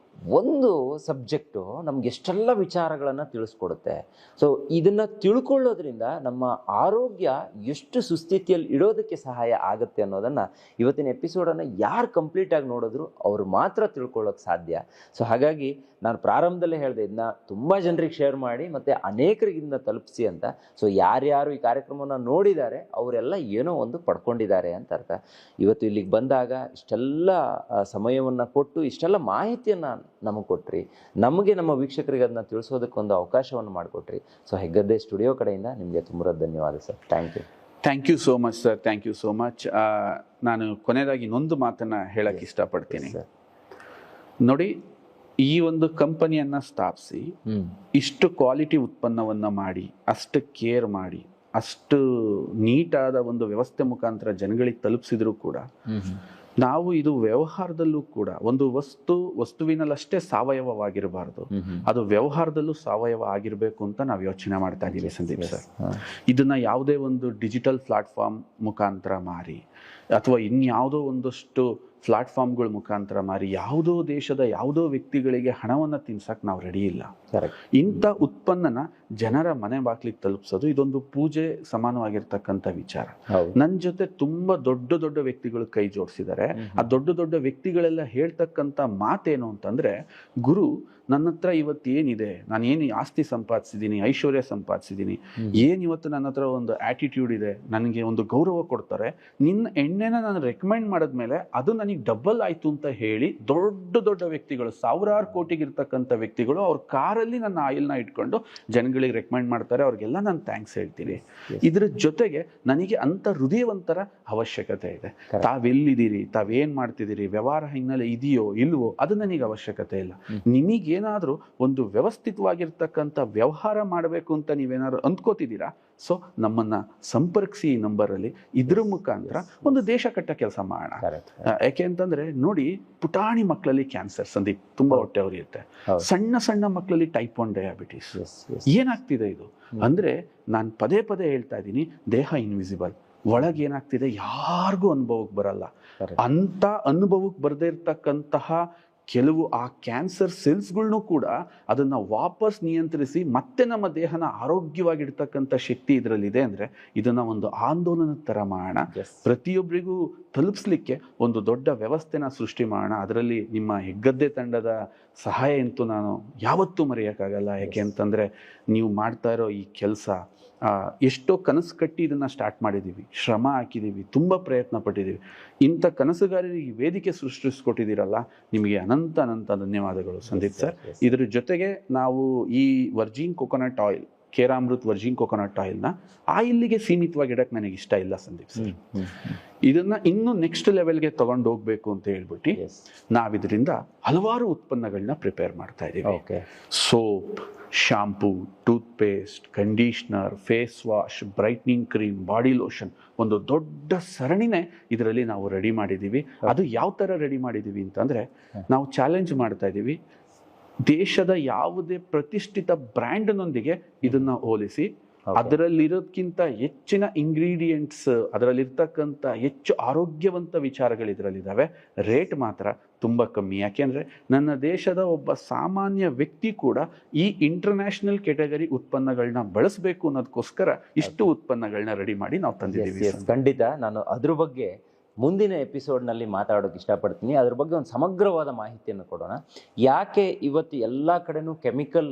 ಒಂದು ಸಬ್ಜೆಕ್ಟು ನಮ್ಗೆ ಎಷ್ಟೆಲ್ಲ ವಿಚಾರಗಳನ್ನು ತಿಳಿಸ್ಕೊಡುತ್ತೆ. ಸೊ ಇದನ್ನು ತಿಳ್ಕೊಳ್ಳೋದ್ರಿಂದ ನಮ್ಮ ಆರೋಗ್ಯ ಎಷ್ಟು ಸುಸ್ಥಿತಿಯಲ್ಲಿ ಇಡೋದಕ್ಕೆ ಸಹಾಯ ಆಗುತ್ತೆ ಅನ್ನೋದನ್ನು ಇವತ್ತಿನ ಎಪಿಸೋಡನ್ನು ಯಾರು ಕಂಪ್ಲೀಟಾಗಿ ನೋಡಿದ್ರು ಅವರು ಮಾತ್ರ ತಿಳ್ಕೊಳ್ಳೋಕೆ ಸಾಧ್ಯ. ಸೊ ಹಾಗಾಗಿ ನಾನು ಪ್ರಾರಂಭದಲ್ಲೇ ಹೇಳಿದೆ, ಇದನ್ನ ತುಂಬ ಜನರಿಗೆ ಶೇರ್ ಮಾಡಿ ಮತ್ತು ಅನೇಕರಿಗಿಂದ ತಲುಪಿಸಿ ಅಂತ. ಸೊ ಯಾರ್ಯಾರು ಈ ಕಾರ್ಯಕ್ರಮವನ್ನು ನೋಡಿದ್ದಾರೆ ಅವರೆಲ್ಲ ಏನೋ ಒಂದು ಪಡ್ಕೊಂಡಿದ್ದಾರೆ ಅಂತ ಅರ್ಥ. ಇವತ್ತು ಇಲ್ಲಿಗೆ ಬಂದಾಗ ಇಷ್ಟೆಲ್ಲ ಸಮಯವನ್ನು ಕೊಟ್ಟು ಇಷ್ಟೆಲ್ಲ ಮಾಹಿತಿಯನ್ನು ನಮಗೆ ಕೊಟ್ರಿ, ನಮಗೆ ನಮ್ಮ ವೀಕ್ಷಕರಿಗೆ ಅದನ್ನ ತಿಳಿಸೋದಕ್ಕೊಂದು ಅವಕಾಶವನ್ನು ಮಾಡಿಕೊಟ್ರಿ. ಸೊ ಹೆಗ್ಗದ್ದೆ ಸ್ಟುಡಿಯೋ ಕಡೆಯಿಂದ ನಿಮಗೆ ತುಂಬ ಧನ್ಯವಾದ sir. Thank you so much sir, thank you so much. ನಾನು ಕೊನೆಯದಾಗಿ ಇನ್ನೊಂದು ಮಾತನ್ನು ಹೇಳಕ್ಕೆ ಇಷ್ಟಪಡ್ತೀನಿ. ನೋಡಿ, ಈ ಒಂದು ಕಂಪನಿಯನ್ನ ಸ್ಥಾಪಿಸಿ ಇಷ್ಟು ಕ್ವಾಲಿಟಿ ಉತ್ಪನ್ನವನ್ನ ಮಾಡಿ, ಅಷ್ಟು ಕೇರ್ ಮಾಡಿ, ಅಷ್ಟು ನೀಟಾದ ಒಂದು ವ್ಯವಸ್ಥೆ ಮುಖಾಂತರ ಜನಗಳಿಗೆ ತಲುಪಿಸಿದ್ರು ಕೂಡ ನಾವು ಇದು ವ್ಯವಹಾರದಲ್ಲೂ ಕೂಡ ಒಂದು ವಸ್ತುವಿನಲ್ಲಷ್ಟೇ ಸಾವಯವವಾಗಿರಬಾರ್ದು, ಅದು ವ್ಯವಹಾರದಲ್ಲೂ ಸಾವಯವ ಆಗಿರ್ಬೇಕು ಅಂತ ನಾವು ಯೋಚನೆ ಮಾಡ್ತಾ ಇದ್ದೀವಿ ಸಂದೀಪ್ ಸರ್. ಇದನ್ನ ಯಾವುದೇ ಒಂದು ಡಿಜಿಟಲ್ ಪ್ಲಾಟ್ಫಾರ್ಮ್ ಮುಖಾಂತರ ಮಾರಿ ಅಥವಾ ಇನ್ಯಾವುದೋ ಒಂದಷ್ಟು ಪ್ಲಾಟ್ಫಾರ್ಮ್ಗಳ ಮುಖಾಂತರ ಮಾರಿ ಯಾವುದೋ ದೇಶದ ಯಾವುದೋ ವ್ಯಕ್ತಿಗಳಿಗೆ ಹಣವನ್ನು ತಿನ್ಸಕ್ ನಾವು ರೆಡಿ ಇಲ್ಲ. ಇಂಥ ಉತ್ಪನ್ನನ ಜನರ ಮನೆ ಬಾಗ್ಲಿಗೆ ತಲುಪಿಸೋದು ಇದೊಂದು ಪೂಜೆ ಸಮಾನವಾಗಿರ್ತಕ್ಕಂಥ ವಿಚಾರ. ನನ್ನ ಜೊತೆ ತುಂಬಾ ದೊಡ್ಡ ದೊಡ್ಡ ವ್ಯಕ್ತಿಗಳು ಕೈ ಜೋಡಿಸಿದ್ದಾರೆ. ಆ ದೊಡ್ಡ ದೊಡ್ಡ ವ್ಯಕ್ತಿಗಳೆಲ್ಲ ಹೇಳ್ತಕ್ಕಂಥ ಮಾತೇನು ಅಂತಂದ್ರೆ, ಗುರು ನನ್ನ ಹತ್ರ ಇವತ್ತು ಏನಿದೆ, ನಾನು ಏನು ಆಸ್ತಿ ಸಂಪಾದಿಸಿದ್ದೀನಿ, ಐಶ್ವರ್ಯ ಸಂಪಾದಿಸಿದ್ದೀನಿ, ಏನ್ ಇವತ್ತು ನನ್ನ ಹತ್ರ ಒಂದು ಆಟಿಟ್ಯೂಡ್ ಇದೆ, ನನಗೆ ಒಂದು ಗೌರವ ಕೊಡ್ತಾರೆ, ನಿನ್ನ ಎಣ್ಣೆನ ನಾನು ರೆಕಮೆಂಡ್ ಮಾಡಿದ್ಮೇಲೆ ಅದು ನನಗೆ ಡಬಲ್ ಆಯ್ತು ಅಂತ ಹೇಳಿ ದೊಡ್ಡ ದೊಡ್ಡ ವ್ಯಕ್ತಿಗಳು, ಸಾವಿರಾರು ಕೋಟಿಗಿರ್ತಕ್ಕಂಥ ವ್ಯಕ್ತಿಗಳು ಅವ್ರ ಕಾರಲ್ಲಿ ನನ್ನ ಆಯಿಲ್ನ ಇಟ್ಕೊಂಡು ಜನಗಳಿಗೆ ರೆಕಮೆಂಡ್ ಮಾಡ್ತಾರೆ. ಅವ್ರಿಗೆಲ್ಲ ನಾನು ಥ್ಯಾಂಕ್ಸ್ ಹೇಳ್ತೀನಿ. ಇದ್ರ ಜೊತೆಗೆ ನನಗೆ ಅಂತ ಹೃದಯವಂತರ ಅವಶ್ಯಕತೆ ಇದೆ. ತಾವೆಲ್ಲಿದ್ದೀರಿ, ತಾವೇನ್ ಮಾಡ್ತಿದ್ದೀರಿ, ವ್ಯವಹಾರ ಹಿನ್ನೆಲೆ ಇದೆಯೋ ಇಲ್ವೋ ಅದು ನನಗೆ ಅವಶ್ಯಕತೆ ಇಲ್ಲ. ನಿಮಗೇನಾದ್ರೂ ಒಂದು ವ್ಯವಸ್ಥಿತವಾಗಿರ್ತಕ್ಕಂಥ ವ್ಯವಹಾರ ಮಾಡಬೇಕು ಅಂತ ನೀವೇನಾದ್ರು ಅಂದ್ಕೋತಿದ್ದೀರಾ, ಸೊ ನಮ್ಮನ್ನ ಸಂಪರ್ಕಿಸಿ ಈ ನಂಬರಲ್ಲಿ. ಇದ್ರ ಮುಖಾಂತರ ಒಂದು ದೇಶ ಕಟ್ಟ ಕೆಲಸ ಮಾಡೋಣ. ಯಾಕೆ ಅಂತಂದ್ರೆ ನೋಡಿ, ಪುಟಾಣಿ ಮಕ್ಕಳಲ್ಲಿ ಕ್ಯಾನ್ಸರ್ ಸಂದೀಪ್ ತುಂಬಾ ಹೊಟ್ಟೆ ಉರಿಯುತ್ತೆ. ಸಣ್ಣ ಸಣ್ಣ ಮಕ್ಕಳಲ್ಲಿ ಟೈಪ್ 1 ಡಯಾಬಿಟಿಸ್. ಏನಾಗ್ತಿದೆ ಇದು ಅಂದ್ರೆ, ನಾನು ಪದೇ ಪದೇ ಹೇಳ್ತಾ ಇದ್ದೀನಿ, ದೇಹ ಇನ್ವಿಸಿಬಲ್, ಒಳಗೆ ಏನಾಗ್ತಿದೆ ಯಾರಿಗೂ ಅನುಭವಕ್ಕೆ ಬರಲ್ಲ. ಅಂತ ಅನುಭವಕ್ಕೆ ಬರದೇ ಇರ್ತಕ್ಕಂತಹ ಕೆಲವು ಆ ಕ್ಯಾನ್ಸರ್ ಸೆಲ್ಸ್ಗಳ್ನು ಕೂಡ ಅದನ್ನ ವಾಪಸ್ ನಿಯಂತ್ರಿಸಿ ಮತ್ತೆ ನಮ್ಮ ದೇಹನ ಆರೋಗ್ಯವಾಗಿಡ್ತಕ್ಕಂಥ ಶಕ್ತಿ ಇದರಲ್ಲಿದೆ. ಅಂದ್ರೆ ಇದನ್ನ ಒಂದು ಆಂದೋಲನದ ತರ ಮಾಡೋಣ, ಪ್ರತಿಯೊಬ್ಬರಿಗೂ ತಲುಪಿಸ್ಲಿಕ್ಕೆ ಒಂದು ದೊಡ್ಡ ವ್ಯವಸ್ಥೆನ ಸೃಷ್ಟಿ ಮಾಡೋಣ. ಅದರಲ್ಲಿ ನಿಮ್ಮ ಹೆಗ್ಗದ್ದೆ ತಂಡದ ಸಹಾಯ ಅಂತೂ ನಾನು ಯಾವತ್ತೂ ಮರೆಯೋಕ್ಕಾಗಲ್ಲ. ಯಾಕೆ ಅಂತಂದ್ರೆ ನೀವು ಮಾಡ್ತಾ ಇರೋ ಈ ಕೆಲಸ, ಎಷ್ಟೋ ಕನಸು ಕಟ್ಟಿ ಇದನ್ನ ಸ್ಟಾರ್ಟ್ ಮಾಡಿದ್ದೀವಿ, ಶ್ರಮ ಹಾಕಿದ್ದೀವಿ, ತುಂಬ ಪ್ರಯತ್ನ ಪಟ್ಟಿದ್ದೀವಿ. ಇಂಥ ಕನಸುಗಾರರಿಗೆ ವೇದಿಕೆ ಸೃಷ್ಟಿಸ್ಕೊಟ್ಟಿದ್ದೀರಲ್ಲ, ನಿಮಗೆ ಅನಂತ ಅನಂತ ಧನ್ಯವಾದಗಳು ಸಂದೀಪ್ ಸರ್. ಇದ್ರ ಜೊತೆಗೆ ನಾವು ಈ virgin coconut oil, Keramrut virgin coconut ಆಯಿಲ್ನ ಆಯಿಲ್ಗೆ ಸೀಮಿತವಾಗಿ ಇಡಕ್ಕೆ ನನಗೆ ಇಷ್ಟ ಇಲ್ಲ ಸಂದೀಪ್ ಸರ್. ಇದನ್ನ ಇನ್ನು ನೆಕ್ಸ್ಟ್ ಲೆವೆಲ್ಗೆ ತಗೊಂಡು ಹೋಗ್ಬೇಕು ಅಂತ ಹೇಳ್ಬಿಟ್ಟು ನಾವಿದ್ರಿಂದ ಹಲವಾರು ಉತ್ಪನ್ನಗಳನ್ನ ಪ್ರಿಪೇರ್ ಮಾಡ್ತಾ ಇದ್ದೀವಿ. Soap, shampoo, toothpaste, conditioner, face wash, brightening cream, body lotion, ಒಂದು ದೊಡ್ಡ ಸರಣಿನೇ ಇದರಲ್ಲಿ ನಾವು ರೆಡಿ ಮಾಡಿದ್ದೀವಿ. ಅದು ಯಾವ ಥರ ರೆಡಿ ಮಾಡಿದ್ದೀವಿ ಅಂತಂದರೆ, ನಾವು ಚಾಲೆಂಜ್ ಮಾಡ್ತಾ ಇದ್ದೀವಿ, ದೇಶದ ಯಾವುದೇ ಪ್ರತಿಷ್ಠಿತ ಬ್ರ್ಯಾಂಡ್ನೊಂದಿಗೆ ಇದನ್ನು ಹೋಲಿಸಿ ಅದರಲ್ಲಿರೋದಕ್ಕಿಂತ ಹೆಚ್ಚಿನ ಇಂಗ್ರೀಡಿಯೆಂಟ್ಸ್, ಅದರಲ್ಲಿರ್ತಕ್ಕಂಥ ಹೆಚ್ಚು ಆರೋಗ್ಯವಂತ ವಿಚಾರಗಳು ಇದರಲ್ಲಿದ್ದಾವೆ. ರೇಟ್ ಮಾತ್ರ ತುಂಬ ಕಮ್ಮಿ. ಯಾಕೆಂದರೆ ನನ್ನ ದೇಶದ ಒಬ್ಬ ಸಾಮಾನ್ಯ ವ್ಯಕ್ತಿ ಕೂಡ ಈ ಇಂಟರ್ನ್ಯಾಷನಲ್ ಕೆಟಗರಿ ಉತ್ಪನ್ನಗಳನ್ನ ಬಳಸಬೇಕು ಅನ್ನೋದಕ್ಕೋಸ್ಕರ ಇಷ್ಟು ಉತ್ಪನ್ನಗಳನ್ನ ರೆಡಿ ಮಾಡಿ ನಾವು ತಂದಿದ್ದೀವಿ. ಖಂಡಿತ ನಾನು ಅದ್ರ ಬಗ್ಗೆ ಮುಂದಿನ ಎಪಿಸೋಡ್ನಲ್ಲಿ ಮಾತಾಡೋಕೆ ಇಷ್ಟಪಡ್ತೀನಿ. ಅದ್ರ ಬಗ್ಗೆ ಒಂದು ಸಮಗ್ರವಾದ ಮಾಹಿತಿಯನ್ನು ಕೊಡೋಣ. ಯಾಕೆ ಇವತ್ತು ಎಲ್ಲ ಕಡೆನೂ ಕೆಮಿಕಲ್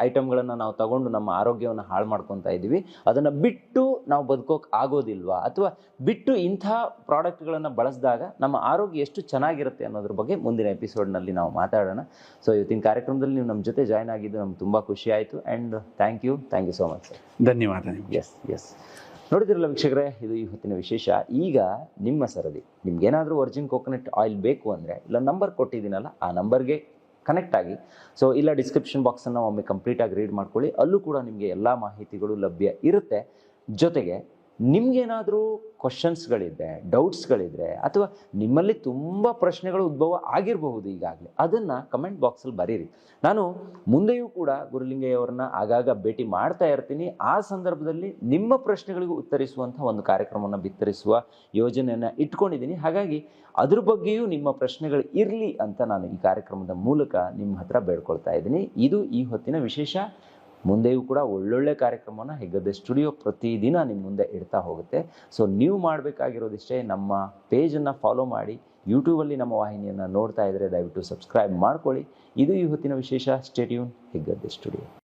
ಐಟಮ್ಗಳನ್ನು ನಾವು ತಗೊಂಡು ನಮ್ಮ ಆರೋಗ್ಯವನ್ನು ಹಾಳು ಮಾಡ್ಕೊತಾ ಇದ್ದೀವಿ, ಅದನ್ನು ಬಿಟ್ಟು ನಾವು ಬದುಕೋಕೆ ಆಗೋದಿಲ್ವಾ, ಅಥವಾ ಬಿಟ್ಟು ಇಂಥ ಪ್ರಾಡಕ್ಟ್ಗಳನ್ನು ಬಳಸಿದಾಗ ನಮ್ಮ ಆರೋಗ್ಯ ಎಷ್ಟು ಚೆನ್ನಾಗಿರುತ್ತೆ ಅನ್ನೋದ್ರ ಬಗ್ಗೆ ಮುಂದಿನ ಎಪಿಸೋಡ್ನಲ್ಲಿ ನಾವು ಮಾತಾಡೋಣ. ಸೊ ಇವತ್ತಿನ ಕಾರ್ಯಕ್ರಮದಲ್ಲಿ ನೀವು ನಮ್ಮ ಜೊತೆ ಜಾಯ್ನ್ ಆಗಿದ್ದು ನಮ್ಗೆ ತುಂಬ ಖುಷಿ ಆಯಿತು. And thank you so much sir. ಧನ್ಯವಾದ. ಎಸ್ ನೋಡಿದಿರಲ್ಲ ವೀಕ್ಷಕರೇ, ಇದು ಈ ಹೊತ್ತಿನ ವಿಶೇಷ. ಈಗ ನಿಮ್ಮ ಸರದಿ, ನಿಮ್ಗೇನಾದರೂ ವರ್ಜಿನ್ ಕೋಕೋನಟ್ ಆಯಿಲ್ ಬೇಕು ಅಂದರೆ ಇಲ್ಲ ನಂಬರ್ ಕೊಟ್ಟಿದ್ದೀನಲ್ಲ, ಆ ನಂಬರ್ಗೆ ಕನೆಕ್ಟ್ ಆಗಿ. ಸೊ ಇಲ್ಲ ಡಿಸ್ಕ್ರಿಪ್ಷನ್ ಬಾಕ್ಸನ್ನು ಒಮ್ಮೆ ಕಂಪ್ಲೀಟಾಗಿ ರೀಡ್ ಮಾಡ್ಕೊಳ್ಳಿ, ಅಲ್ಲೂ ಕೂಡ ನಿಮಗೆ ಎಲ್ಲ ಮಾಹಿತಿಗಳು ಲಭ್ಯ ಇರುತ್ತೆ. ಜೊತೆಗೆ ನಿಮಗೇನಾದರೂ ಕ್ವಶನ್ಸ್ಗಳಿದ್ದರೆ, ಡೌಟ್ಸ್ಗಳಿದ್ದರೆ, ಅಥವಾ ನಿಮ್ಮಲ್ಲಿ ತುಂಬ ಪ್ರಶ್ನೆಗಳು ಉದ್ಭವ ಆಗಿರಬಹುದು ಈಗಾಗಲೇ, ಅದನ್ನು ಕಮೆಂಟ್ ಬಾಕ್ಸಲ್ಲಿ ಬರೀರಿ. ನಾನು ಮುಂದೆಯೂ ಕೂಡ ಗುರುಲಿಂಗಯ್ಯವ್ರನ್ನ ಆಗಾಗ ಭೇಟಿ ಮಾಡ್ತಾ ಇರ್ತೀನಿ. ಆ ಸಂದರ್ಭದಲ್ಲಿ ನಿಮ್ಮ ಪ್ರಶ್ನೆಗಳಿಗೂ ಉತ್ತರಿಸುವಂಥ ಒಂದು ಕಾರ್ಯಕ್ರಮವನ್ನು ಬಿತ್ತರಿಸುವ ಯೋಜನೆಯನ್ನು ಇಟ್ಕೊಂಡಿದ್ದೀನಿ. ಹಾಗಾಗಿ ಅದ್ರ ಬಗ್ಗೆಯೂ ನಿಮ್ಮ ಪ್ರಶ್ನೆಗಳು ಇರಲಿ ಅಂತ ನಾನು ಈ ಕಾರ್ಯಕ್ರಮದ ಮೂಲಕ ನಿಮ್ಮ ಹತ್ರ ಬೇಡ್ಕೊಳ್ತಾ ಇದ್ದೀನಿ. ಇದು ಈ ಹೊತ್ತಿನ ವಿಶೇಷ. ಮುಂದೆಯೂ ಕೂಡ ಒಳ್ಳೊಳ್ಳೆ ಕಾರ್ಯಕ್ರಮವನ್ನು ಹೆಗ್ಗದ್ದೆ ಸ್ಟುಡಿಯೋ ಪ್ರತಿದಿನ ನಿಮ್ಮ ಮುಂದೆ ಇಡ್ತಾ ಹೋಗುತ್ತೆ. ಸೊ ನೀವು ಮಾಡಬೇಕಾಗಿರೋದಿಷ್ಟೇ, ನಮ್ಮ ಪೇಜನ್ನು ಫಾಲೋ ಮಾಡಿ, ಯೂಟ್ಯೂಬಲ್ಲಿ ನಮ್ಮ ವಾಹಿನಿಯನ್ನು ನೋಡ್ತಾ ಇದ್ದರೆ ದಯವಿಟ್ಟು ಸಬ್ಸ್ಕ್ರೈಬ್ ಮಾಡ್ಕೊಳ್ಳಿ. ಇದು ಈ ಹೊತ್ತಿನ ವಿಶೇಷ. Stay tune, Heggadde studio.